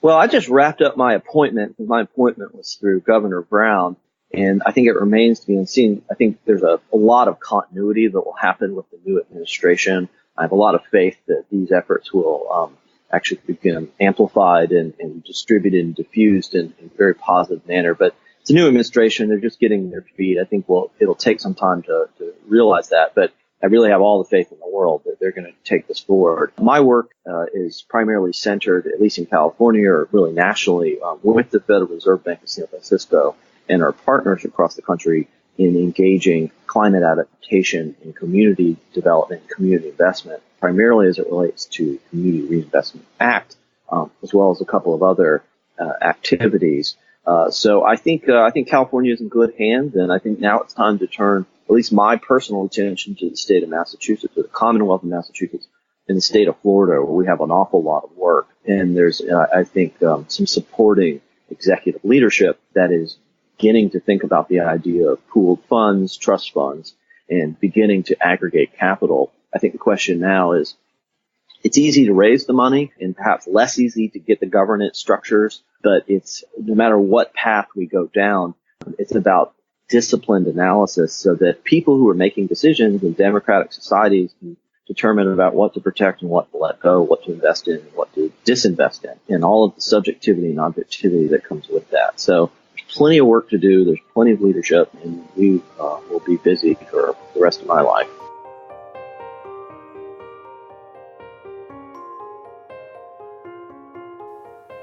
Well, I just wrapped up my appointment. My appointment was through Governor Brown, and I think it remains to be seen. I think there's a lot of continuity that will happen with the new administration. I have a lot of faith that these efforts will actually become amplified and distributed and diffused in a very positive manner. But it's a new administration. They're just getting their feet. I think it'll take some time to realize that. But I really have all the faith in the world that they're going to take this forward. My work is primarily centered, at least in California or really nationally, with the Federal Reserve Bank of San Francisco and our partners across the country in engaging climate adaptation and community development and community investment, primarily as it relates to Community Reinvestment Act, as well as a couple of other activities. So I think California is in good hands, and I think now it's time to turn at least my personal attention to the state of Massachusetts, to the Commonwealth of Massachusetts, and the state of Florida, where we have an awful lot of work. And there's, I think, some supporting executive leadership that is beginning to think about the idea of pooled funds, trust funds, and beginning to aggregate capital. I think the question now is, it's easy to raise the money and perhaps less easy to get the governance structures, but it's no matter what path we go down, it's about disciplined analysis so that people who are making decisions in democratic societies can determine about what to protect and what to let go, what to invest in, and what to disinvest in, and all of the subjectivity and objectivity that comes with that. So there's plenty of work to do. There's plenty of leadership, and we will be busy for the rest of my life.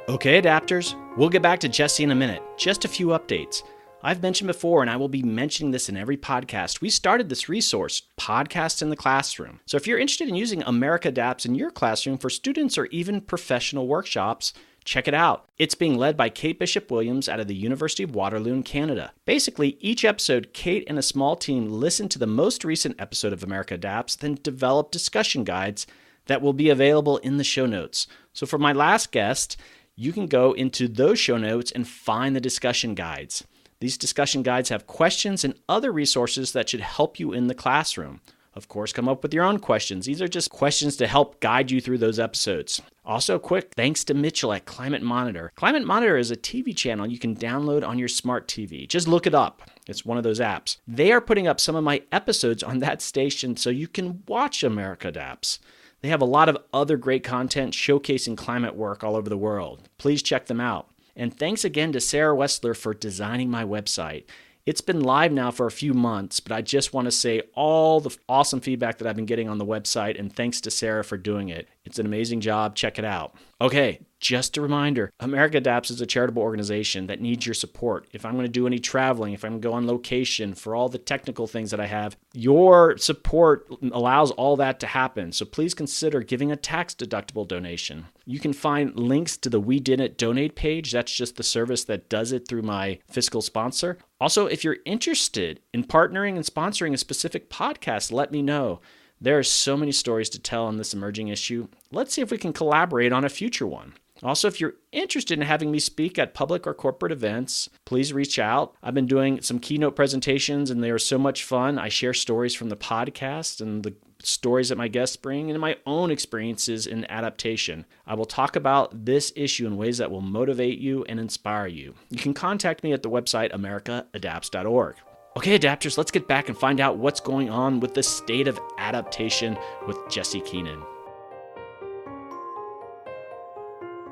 Okay, adapters, we'll get back to Jesse in a minute. Just a few updates. I've mentioned before, and I will be mentioning this in every podcast, we started this resource, Podcast in the Classroom. So if you're interested in using America Adapts in your classroom for students or even professional workshops, check it out. It's being led by Kate Bishop-Williams out of the University of Waterloo in Canada. Basically, each episode, Kate and a small team listen to the most recent episode of America Adapts, then develop discussion guides that will be available in the show notes. So for my last guest, you can go into those show notes and find the discussion guides. These discussion guides have questions and other resources that should help you in the classroom. Of course, come up with your own questions. These are just questions to help guide you through those episodes. Also, quick thanks to Mitchell at Climate Monitor. Climate Monitor is a TV channel you can download on your smart TV. Just look it up. It's one of those apps. They are putting up some of my episodes on that station so you can watch America Adapts. They have a lot of other great content showcasing climate work all over the world. Please check them out. And thanks again to Sarah Wessler for designing my website. It's been live now for a few months, but I just want to say all the awesome feedback that I've been getting on the website, and thanks to Sarah for doing it. It's an amazing job. Check it out. Okay, just a reminder, America Adapts is a charitable organization that needs your support. If I'm going to do any traveling, if I'm going to go on location, for all the technical things that I have, your support allows all that to happen. So please consider giving a tax-deductible donation. You can find links to the We Did It donate page. That's just the service that does it through my fiscal sponsor. Also, if you're interested in partnering and sponsoring a specific podcast, let me know. There are so many stories to tell on this emerging issue. Let's see if we can collaborate on a future one. Also, if you're interested in having me speak at public or corporate events, please reach out. I've been doing some keynote presentations and they are so much fun. I share stories from the podcast and the stories that my guests bring and my own experiences in adaptation. I will talk about this issue in ways that will motivate you and inspire you. You can contact me at the website americaadapts.org. Okay, adapters, let's get back and find out what's going on with the state of adaptation with Jesse Keenan.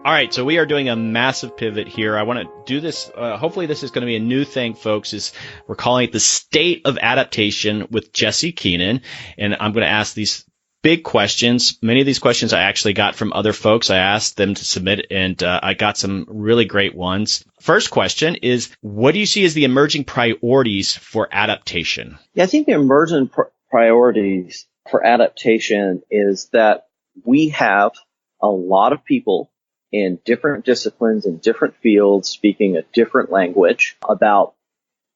All right, so we are doing a massive pivot here. I want to do this. Hopefully this is going to be a new thing, folks, is we're calling it the State of Adaptation with Jesse Keenan. And I'm going to ask these big questions. Many of these questions I actually got from other folks. I asked them to submit, and I got some really great ones. First question is, what do you see as the emerging priorities for adaptation? Yeah, I think the emerging priorities for adaptation is that we have a lot of people in different disciplines and different fields speaking a different language about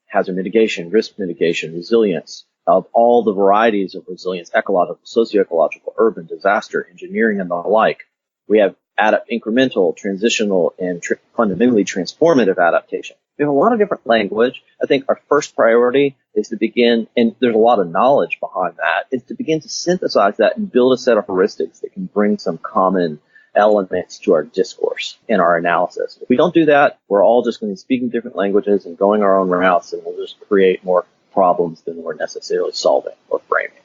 hazard mitigation, risk mitigation, resilience, of all the varieties of resilience, ecological, socioecological, urban, disaster, engineering, and the like. We have incremental, transitional, and fundamentally transformative adaptation. We have a lot of different language. I think our first priority is to begin, and there's a lot of knowledge behind that, is to begin to synthesize that and build a set of heuristics that can bring some common elements to our discourse and our analysis. If we don't do that, we're all just going to be speaking different languages and going our own routes, and we'll just create more problems than we're necessarily solving or framing.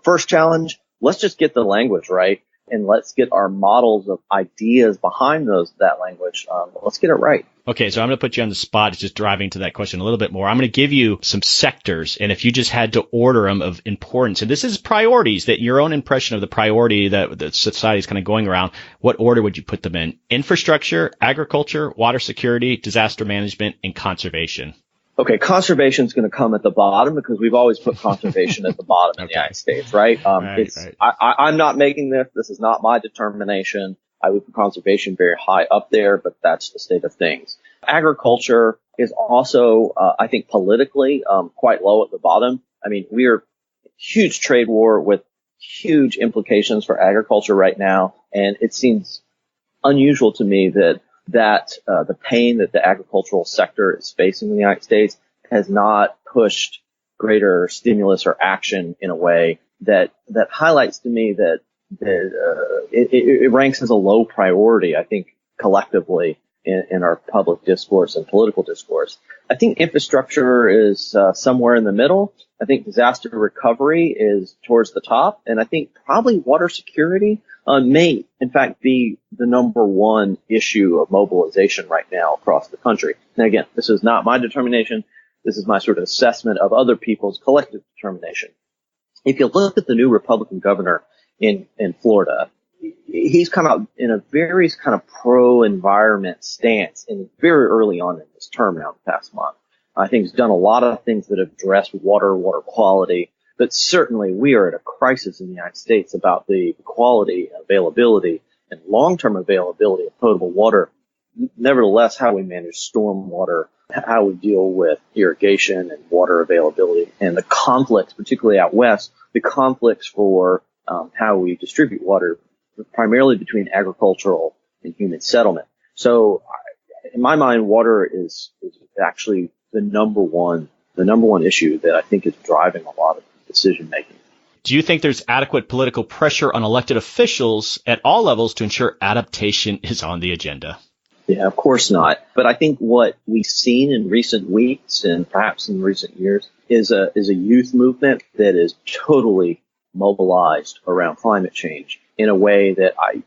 First challenge, let's just get the language right, and let's get our models of ideas behind that language. Let's get it right. Okay, so I'm going to put you on the spot, just driving to that question a little bit more. I'm going to give you some sectors, and if you just had to order them of importance, and this is priorities, that your own impression of the priority that the society is kind of going around, what order would you put them in? Infrastructure, agriculture, water security, disaster management, and conservation. Okay, conservation is going to come at the bottom because we've always put conservation at the bottom in the United States, right? Right. I'm not making this. This is not my determination. I would put conservation very high up there, but that's the state of things. Agriculture is also, I think, politically quite low at the bottom. I mean, we're huge trade war with huge implications for agriculture right now, and it seems unusual to me that the pain that the agricultural sector is facing in the United States has not pushed greater stimulus or action in a way that highlights to me that it ranks as a low priority, I think, collectively in our public discourse and political discourse. I think infrastructure is somewhere in the middle. I think disaster recovery is towards the top, and I think probably water security may, in fact, be the number one issue of mobilization right now across the country. And again, this is not my determination. This is my sort of assessment of other people's collective determination. If you look at the new Republican governor in Florida, he's kind of in a very kind of pro-environment stance and very early on in his term now, the past month. I think he's done a lot of things that have addressed water quality, but certainly we are at a crisis in the United States about the quality, availability, and long-term availability of potable water. Nevertheless, how we manage storm water, how we deal with irrigation and water availability, and the conflicts, particularly out west, the conflicts for how we distribute water, primarily between agricultural and human settlement. So in my mind, water is actually the number one issue that I think is driving a lot of decision making. Do you think there's adequate political pressure on elected officials at all levels to ensure adaptation is on the agenda? Yeah, of course not. But I think what we've seen in recent weeks and perhaps in recent years is a youth movement that is totally mobilized around climate change in a way that I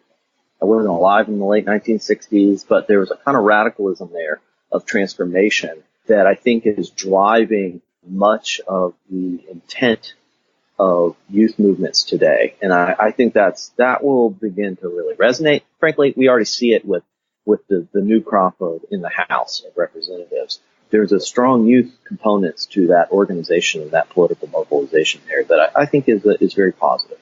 wasn't alive in the late 1960s, but there was a kind of radicalism there of transformation that I think is driving much of the intent of youth movements today. And I think that will begin to really resonate. Frankly, we already see it with the new crop in the House of Representatives. There's a strong youth components to that organization and that political mobilization there that I think is very positive.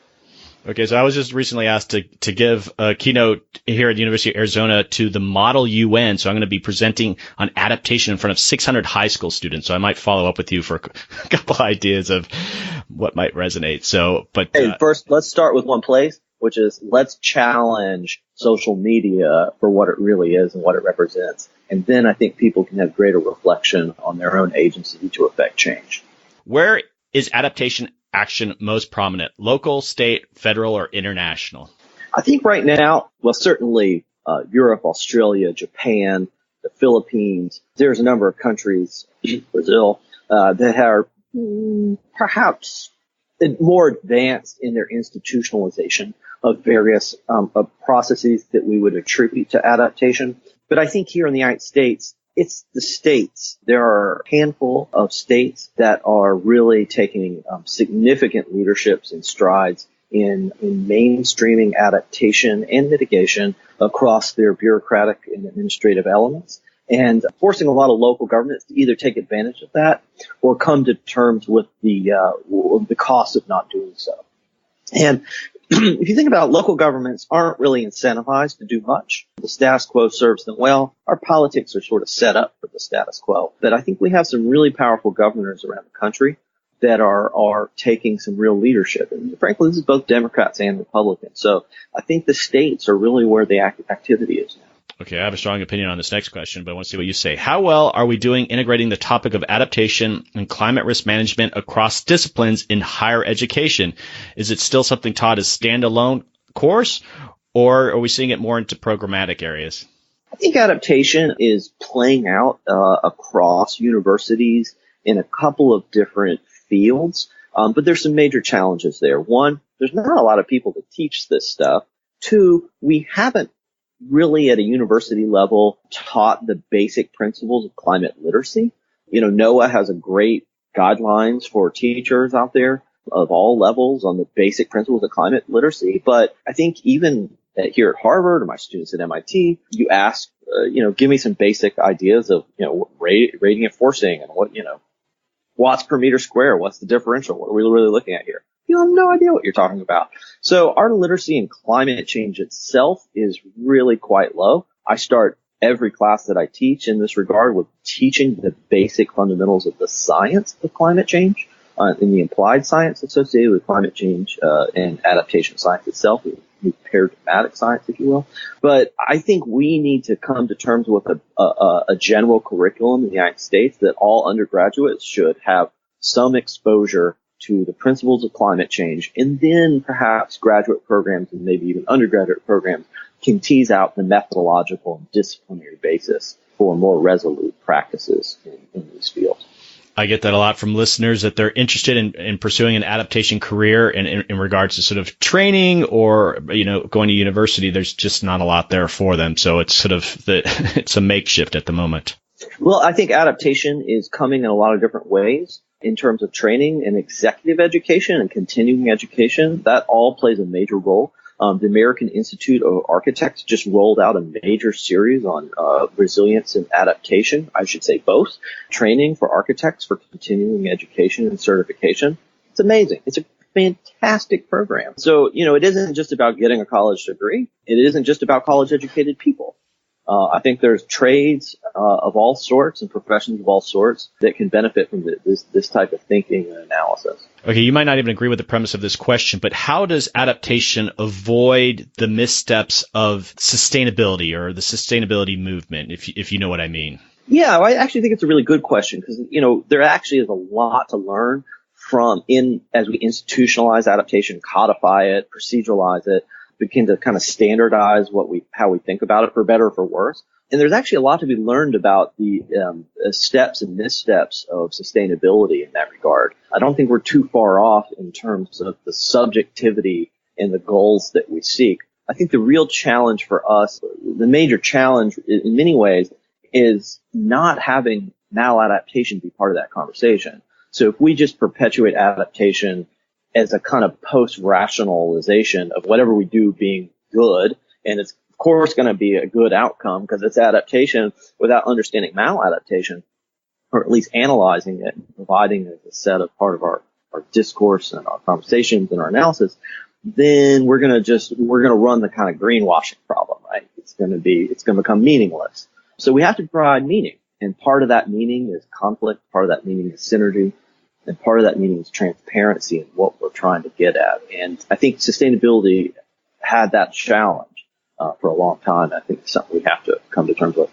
Okay, so I was just recently asked to give a keynote here at the University of Arizona to the Model UN. So I'm going to be presenting on adaptation in front of 600 high school students. So I might follow up with you for a couple ideas of what might resonate. So, but hey, first, let's start with one place, which is let's challenge social media for what it really is and what it represents. And then I think people can have greater reflection on their own agency to affect change. Where is adaptation action most prominent? Local, state, federal, or international? I think right now, well, certainly Europe, Australia, Japan, the Philippines. There's a number of countries, Brazil, that are perhaps more advanced in their institutionalization of various of processes that we would attribute to adaptation. But I think here in the United States, it's the states. There are a handful of states that are really taking significant leaderships and strides in mainstreaming adaptation and mitigation across their bureaucratic and administrative elements, and forcing a lot of local governments to either take advantage of that or come to terms with the cost of not doing so. And if you think about it, local governments aren't really incentivized to do much. The status quo serves them well. Our politics are sort of set up for the status quo. But I think we have some really powerful governors around the country that are taking some real leadership. And frankly, this is both Democrats and Republicans. So I think the states are really where the activity is now. Okay, I have a strong opinion on this next question, but I want to see what you say. How well are we doing integrating the topic of adaptation and climate risk management across disciplines in higher education? Is it still something taught as standalone course, or are we seeing it more into programmatic areas? I think adaptation is playing out across universities in a couple of different fields, but there's some major challenges there. One, there's not a lot of people to teach this stuff. Two, we haven't really at a university level taught the basic principles of climate literacy. You know, NOAA has a great guidelines for teachers out there of all levels on the basic principles of climate literacy. But I think even here at Harvard or my students at MIT, you ask, give me some basic ideas of, radiant forcing and what, watts per meter square. What's the differential? What are we really looking at here? You have no idea what you're talking about. So our literacy in climate change itself is really quite low. I start every class that I teach in this regard with teaching the basic fundamentals of the science of climate change, in the applied science associated with climate change, and adaptation science itself, paradigmatic science, if you will. But I think we need to come to terms with a general curriculum in the United States that all undergraduates should have some exposure to the principles of climate change, and then perhaps graduate programs and maybe even undergraduate programs can tease out the methodological and disciplinary basis for more resolute practices in these fields. I get that a lot from listeners that they're interested in pursuing an adaptation career in regards to sort of training or, going to university. There's just not a lot there for them. So it's sort of it's a makeshift at the moment. Well, I think adaptation is coming in a lot of different ways in terms of training and executive education and continuing education. That all plays a major role. The American Institute of Architects just rolled out a major series on resilience and adaptation. I should say both. Training for architects for continuing education and certification. It's amazing. It's a fantastic program. So, it isn't just about getting a college degree. It isn't just about college educated people. I think there's trades of all sorts and professions of all sorts that can benefit from this type of thinking and analysis. Okay, you might not even agree with the premise of this question, but how does adaptation avoid the missteps of sustainability or the sustainability movement, if you know what I mean? Yeah, I actually think it's a really good question because, there actually is a lot to learn as we institutionalize adaptation, codify it, proceduralize it, begin to kind of standardize how we think about it, for better or for worse. And there's actually a lot to be learned about the steps and missteps of sustainability in that regard. I don't think we're too far off in terms of the subjectivity and the goals that we seek. I think the real challenge for us, the major challenge in many ways, is not having maladaptation be part of that conversation. So if we just perpetuate adaptation as a kind of post-rationalization of whatever we do being good, and it's of course going to be a good outcome because it's adaptation, without understanding maladaptation, or at least analyzing it and providing it as a set of part of our discourse and our conversations and our analysis, then we're going to run the kind of greenwashing problem, right? It's going to become meaningless. So we have to provide meaning. And part of that meaning is conflict. Part of that meaning is synergy. And part of that meaning is transparency in what we're trying to get at. And I think sustainability had that challenge for a long time. I think it's something we have to come to terms with.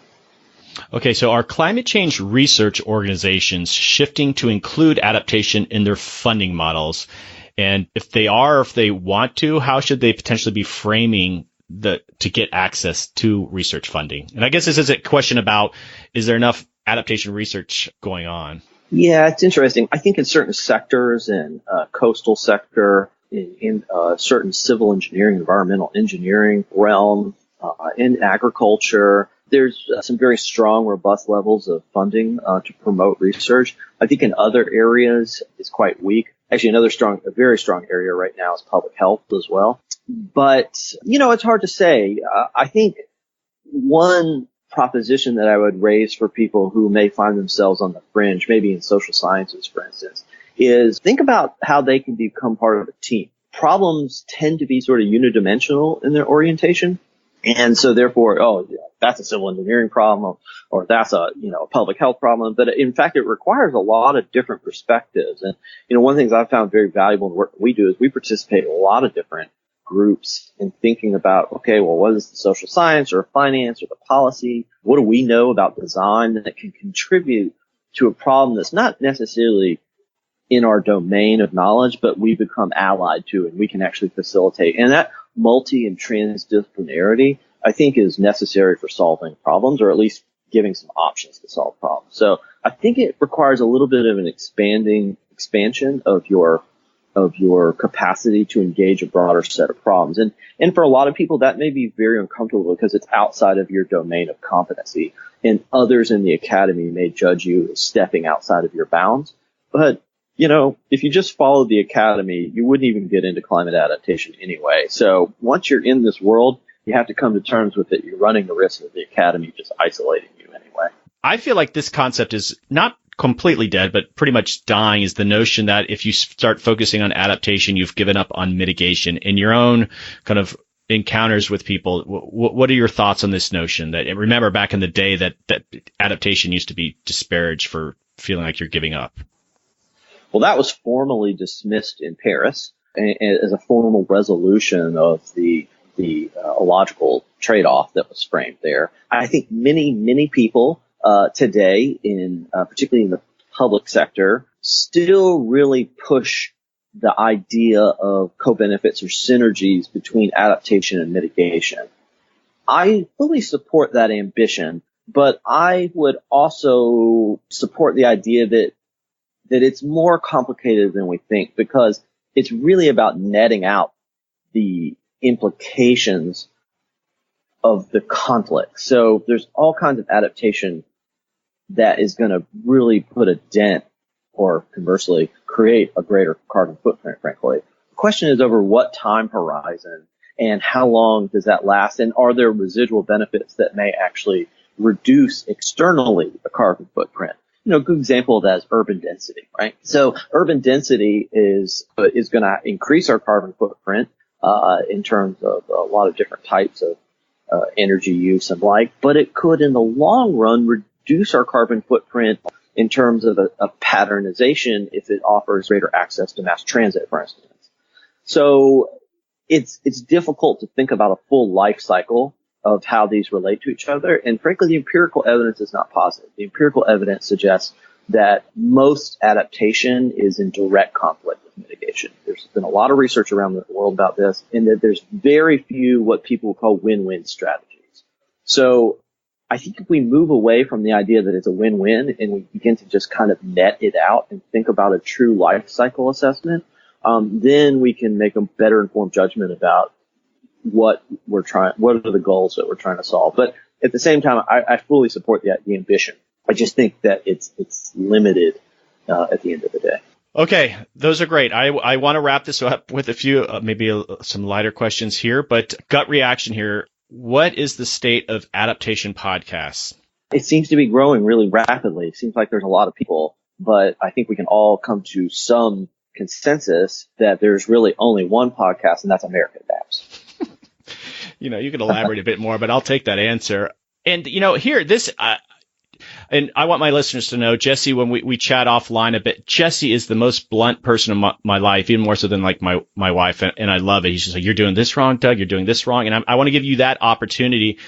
Okay, so are climate change research organizations shifting to include adaptation in their funding models? And if they want to, how should they potentially be framing to get access to research funding? And I guess this is a question about, is there enough adaptation research going on? Yeah, it's interesting. I think in certain sectors, in coastal sector, in certain civil engineering, environmental engineering realm, in agriculture, there's some very strong, robust levels of funding to promote research. I think in other areas it's quite weak. Actually, a very strong area right now is public health as well. But, it's hard to say. I think one proposition that I would raise for people who may find themselves on the fringe, maybe in social sciences, for instance, is think about how they can become part of a team. Problems tend to be sort of unidimensional in their orientation. And so therefore, that's a civil engineering problem or that's a public health problem. But in fact, it requires a lot of different perspectives. And, one of the things I've found very valuable in the work that we do is we participate in a lot of different groups in thinking about, okay, well, what is the social science or finance or the policy? What do we know about design that can contribute to a problem that's not necessarily in our domain of knowledge, but we become allied to and we can actually facilitate. And that multi and transdisciplinarity, I think, is necessary for solving problems, or at least giving some options to solve problems. So I think it requires a little bit of an expansion of your capacity to engage a broader set of problems. And for a lot of people, that may be very uncomfortable because it's outside of your domain of competency, and others in the academy may judge you as stepping outside of your bounds. But if you just followed the academy, you wouldn't even get into climate adaptation anyway. So once you're in this world, you have to come to terms with it. You're running the risk of the academy just isolating you anyway. I feel like this concept is not completely dead, but pretty much dying, is the notion that if you start focusing on adaptation, you've given up on mitigation. In your own kind of encounters with people, what are your thoughts on this notion? That, remember back in the day that adaptation used to be disparaged for feeling like you're giving up. Well, that was formally dismissed in Paris as a formal resolution of the illogical trade-off that was framed there. I think many people today, particularly in the public sector, still really push the idea of co-benefits or synergies between adaptation and mitigation. I fully support that ambition, but I would also support the idea that it's more complicated than we think, because it's really about netting out the implications of the conflict. So there's all kinds of adaptation that is going to really put a dent, or conversely create a greater carbon footprint, frankly. The question is over what time horizon and how long does that last, and are there residual benefits that may actually reduce externally the carbon footprint? A good example of that is urban density, right? So urban density is going to increase our carbon footprint in terms of a lot of different types of energy use and like, but it could in the long run reduce our carbon footprint in terms of a patternization if it offers greater access to mass transit, for instance. So it's difficult to think about a full life cycle of how these relate to each other. And frankly, the empirical evidence is not positive. The empirical evidence suggests that most adaptation is in direct conflict with mitigation. There's been a lot of research around the world about this, and that there's very few what people would call win-win strategies. So I think if we move away from the idea that it's a win-win and we begin to just kind of net it out and think about a true life cycle assessment, then we can make a better informed judgment about what are the goals that we're trying to solve. But at the same time, I fully support the ambition. I just think that it's limited at the end of the day. Okay, those are great. I want to wrap this up with a few, some lighter questions here, but gut reaction here. What is the State of Adaptation podcast? It seems to be growing really rapidly. It seems like there's a lot of people, but I think we can all come to some consensus that there's really only one podcast, and that's America Adapts. You can elaborate a bit more, but I'll take that answer. And, here, and I want my listeners to know, Jesse, when we chat offline a bit, Jesse is the most blunt person in my life, even more so than like my wife. And I love it. He's just like, you're doing this wrong, Doug. You're doing this wrong. And I want to give you that opportunity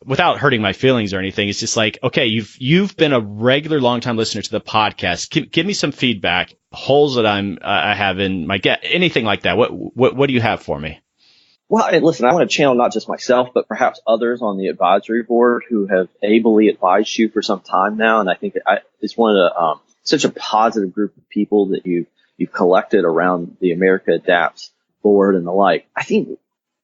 without hurting my feelings or anything. It's just like, okay, you've been a regular long-time listener to the podcast. Give me some feedback, holes that I have in my anything like that. What do you have for me? Well, listen, I want to channel not just myself, but perhaps others on the advisory board who have ably advised you for some time now. And I think it's one of the, such a positive group of people that you've collected around the America Adapts board and the like. I think,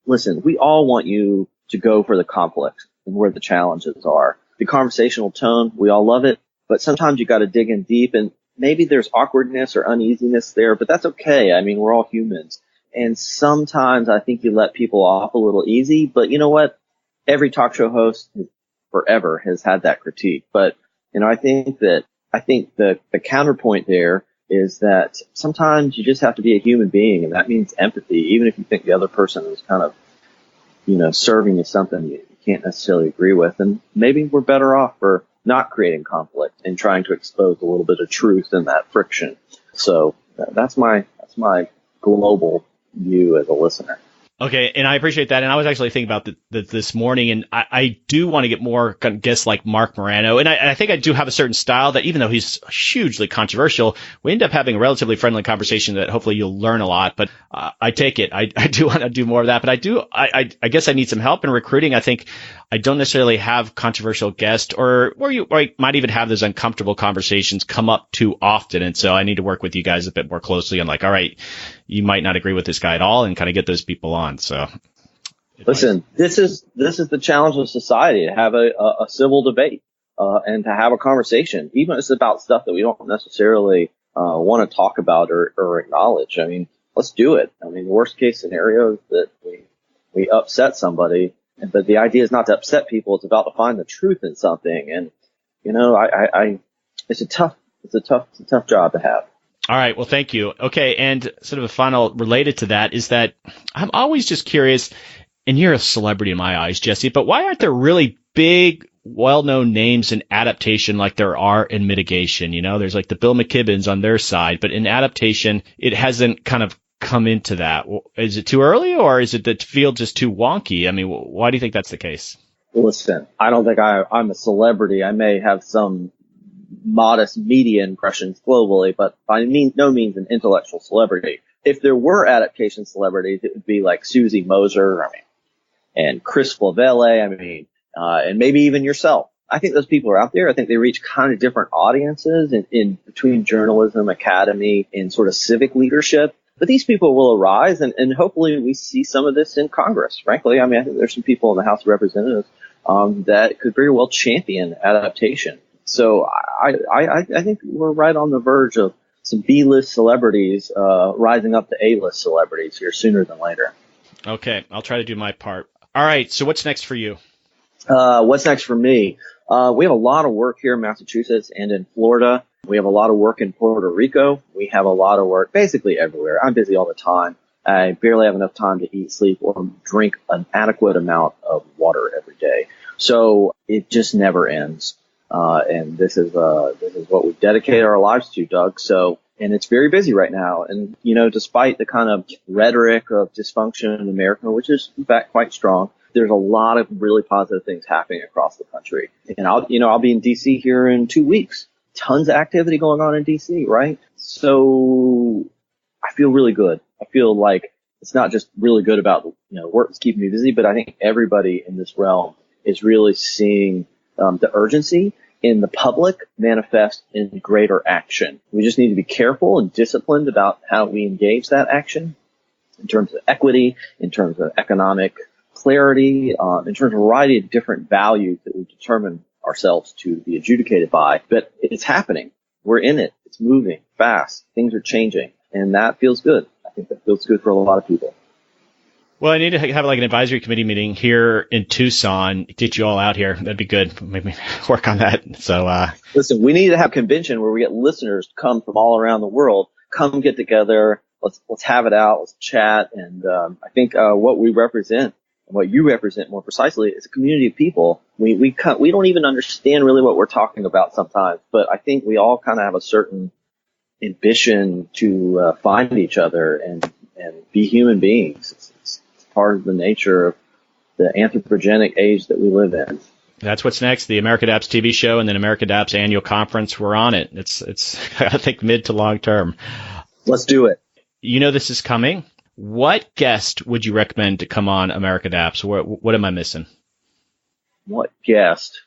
listen, we all want you to go for the complex and where the challenges are. The conversational tone, we all love it, but sometimes you got to dig in deep, and maybe there's awkwardness or uneasiness there, but that's okay. I mean, we're all humans. And sometimes I think you let people off a little easy, but you know what? Every talk show host forever has had that critique. But, I think the counterpoint there is that sometimes you just have to be a human being, and that means empathy, even if you think the other person is kind of, serving you something you can't necessarily agree with. And maybe we're better off for not creating conflict and trying to expose a little bit of truth in that friction. So that's my global view as a listener. Okay, and I appreciate that. And I was actually thinking about this morning, and I do want to get more guests like Mark Morano. And I think I do have a certain style that, even though he's hugely controversial, we end up having a relatively friendly conversation that hopefully you'll learn a lot. But I take it. I do want to do more of that. But I guess I need some help in recruiting. I think I don't necessarily have controversial guests, or you might even have those uncomfortable conversations come up too often. And so I need to work with you guys a bit more closely on like, all right, you might not agree with this guy at all, and kind of get those people on. So listen, this is the challenge of society, to have a civil debate, and to have a conversation, even if it's about stuff that we don't necessarily, want to talk about or acknowledge. I mean, let's do it. I mean, the worst case scenario is that we upset somebody, but the idea is not to upset people. It's about to find the truth in something. And, it's a tough job to have. All right. Well, thank you. Okay. And sort of a final related to that is that I'm always just curious, and you're a celebrity in my eyes, Jesse, but why aren't there really big, well-known names in adaptation like there are in mitigation? There's like the Bill McKibbins on their side, but in adaptation, it hasn't kind of come into that. Is it too early, or is it the field just too wonky? I mean, why do you think that's the case? Listen, I don't think I'm a celebrity. I may have some modest media impressions globally, but by no means an intellectual celebrity. If there were adaptation celebrities, it would be like Susie Moser, and Chris Flavelle, and maybe even yourself. I think those people are out there. I think they reach kind of different audiences in between journalism, academy, and sort of civic leadership. But these people will arise, and hopefully we see some of this in Congress. Frankly, I think there's some people in the House of Representatives that could very well champion adaptation. So I think we're right on the verge of some B-list celebrities rising up to A-list celebrities here sooner than later. Okay, I'll try to do my part. All right, so what's next for you? What's next for me? We have a lot of work here in Massachusetts and in Florida. We have a lot of work in Puerto Rico. We have a lot of work basically everywhere. I'm busy all the time. I barely have enough time to eat, sleep, or drink an adequate amount of water every day. So it just never ends. And this is what we dedicate our lives to, Doug. And it's very busy right now. And, despite the kind of rhetoric of dysfunction in America, which is in fact quite strong, there's a lot of really positive things happening across the country. And I'll be in DC here in 2 weeks. Tons of activity going on in DC, right? So I feel really good. I feel like it's not just really good about, work that's keeping me busy, but I think everybody in this realm is really seeing the urgency in the public manifest in greater action. We just need to be careful and disciplined about how we engage that action in terms of equity, in terms of economic clarity, in terms of a variety of different values that we determine ourselves to be adjudicated by. But it's happening. We're in it. It's moving fast. Things are changing. And that feels good. I think that feels good for a lot of people. Well, I need to have like an advisory committee meeting here in Tucson. Get you all out here. That'd be good. Maybe work on that. So, listen, we need to have a convention where we get listeners to come from all around the world come get together. Let's have it out. Let's chat. And I think what we represent, and what you represent more precisely, is a community of people. We don't even understand really what we're talking about sometimes, but I think we all kind of have a certain ambition to find each other and be human beings. It's part of the nature of the anthropogenic age that we live in. That's what's next. The America Adapts TV show and then America Adapts annual conference. We're on it. It's I think mid to long term. Let's do it. You know this is coming. What guest would you recommend to come on America Adapts? What am I missing? What guest?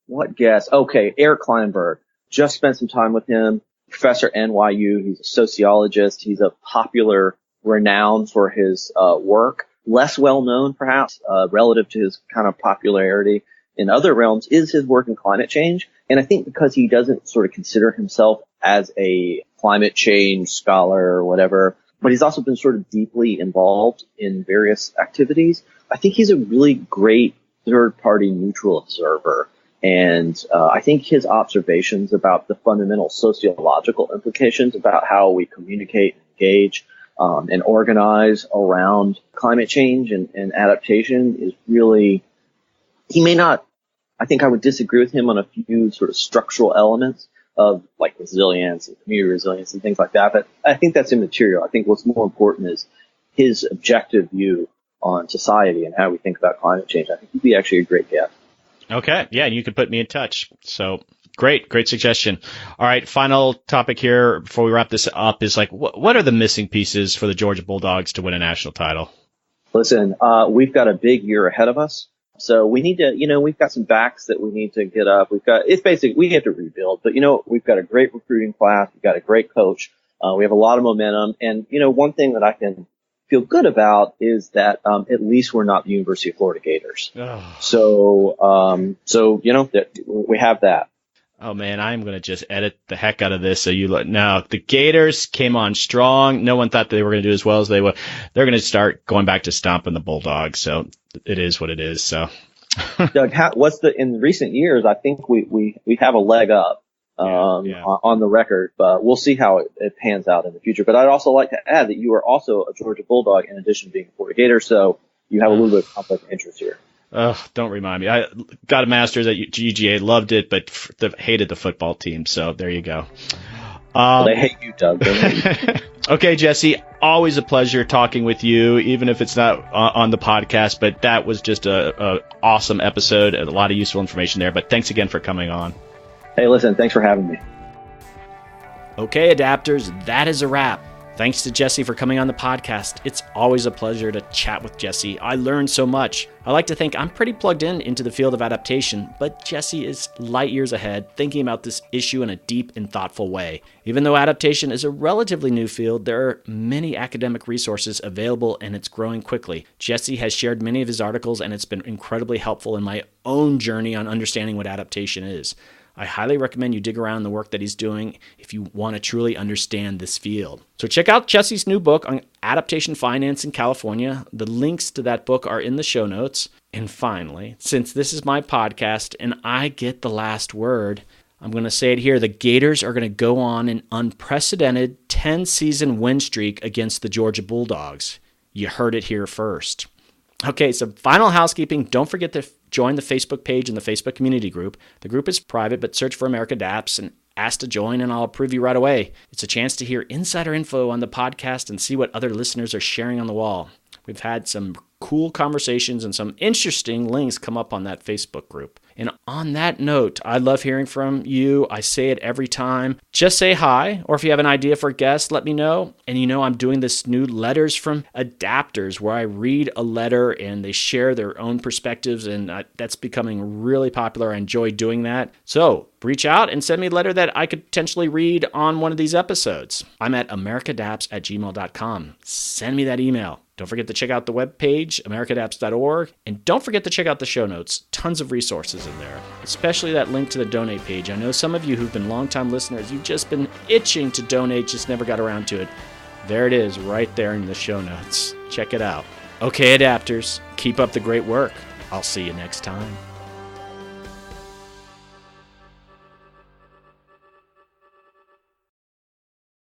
Okay, Eric Kleinberg. Just spent some time with him. Professor at NYU. He's a sociologist. He's a popular renown for his work. Less well known, perhaps, relative to his kind of popularity in other realms, is his work in climate change. And I think because he doesn't sort of consider himself as a climate change scholar or whatever, but he's also been sort of deeply involved in various activities, I think he's a really great third-party neutral observer. And I think his observations about the fundamental sociological implications about how we communicate and engage and organize around climate change and adaptation is really, he may not, I think I would disagree with him on a few sort of structural elements of like resilience and community resilience and things like that, but I think that's immaterial. I think what's more important is his objective view on society and how we think about climate change. I think he'd be actually a great guest. Okay. Yeah, you could put me in touch. So great suggestion. All right, final topic here before we wrap this up is like, what are the missing pieces for the Georgia Bulldogs to win a national title? Listen, we've got a big year ahead of us. So we need to, we've got some backs that we need to get up. It's basically, we have to rebuild, but we've got a great recruiting class. We've got a great coach. We have a lot of momentum. And, one thing that I can feel good about is that, at least we're not the University of Florida Gators. Oh. So, we have that. Oh man, I'm going to just edit the heck out of this. So now the Gators came on strong. No one thought they were going to do as well as they would. They're going to start going back to stomping the Bulldogs. So it is what it is. So Doug, in recent years, I think we have a leg up, on the record, but we'll see how it pans out in the future. But I'd also like to add that you are also a Georgia Bulldog in addition to being a Florida Gator. So you have a little bit of conflict of interest here. Don't remind me. I got a master's at GGA, loved it, but hated the football team. So there you go. They hate you, Doug. Okay, Jesse, always a pleasure talking with you, even if it's not on the podcast. But that was just a awesome episode, a lot of useful information there. But thanks again for coming on. Hey, listen, thanks for having me. Okay, adapters, that is a wrap. Thanks to Jesse for coming on the podcast. It's always a pleasure to chat with Jesse. I learned so much. I like to think I'm pretty plugged into the field of adaptation, but Jesse is light years ahead, thinking about this issue in a deep and thoughtful way. Even though adaptation is a relatively new field, there are many academic resources available and it's growing quickly. Jesse has shared many of his articles and it's been incredibly helpful in my own journey on understanding what adaptation is. I highly recommend you dig around the work that he's doing if you want to truly understand this field. So check out Jesse's new book on adaptation finance in California. The links to that book are in the show notes. And finally, since this is my podcast and I get the last word, I'm going to say it here. The Gators are going to go on an unprecedented 10-season win streak against the Georgia Bulldogs. You heard it here first. Okay, so final housekeeping. Don't forget to join the Facebook page and the Facebook community group. The group is private, but search for America Adapts and ask to join, and I'll approve you right away. It's a chance to hear insider info on the podcast and see what other listeners are sharing on the wall. We've had some cool conversations and some interesting links come up on that Facebook group. And on that note, I love hearing from you. I say it every time. Just say hi, or if you have an idea for a guest, let me know. And I'm doing this new Letters from Adapters where I read a letter and they share their own perspectives, and that's becoming really popular. I enjoy doing that. So reach out and send me a letter that I could potentially read on one of these episodes. I'm at americaadapts@gmail.com. Send me that email. Don't forget to check out the webpage, americaadapts.org, and don't forget to check out the show notes. Tons of resources in there, especially that link to the donate page. I know some of you who've been longtime listeners, you've just been itching to donate, just never got around to it. There it is, right there in the show notes. Check it out. Okay, adapters, keep up the great work. I'll see you next time.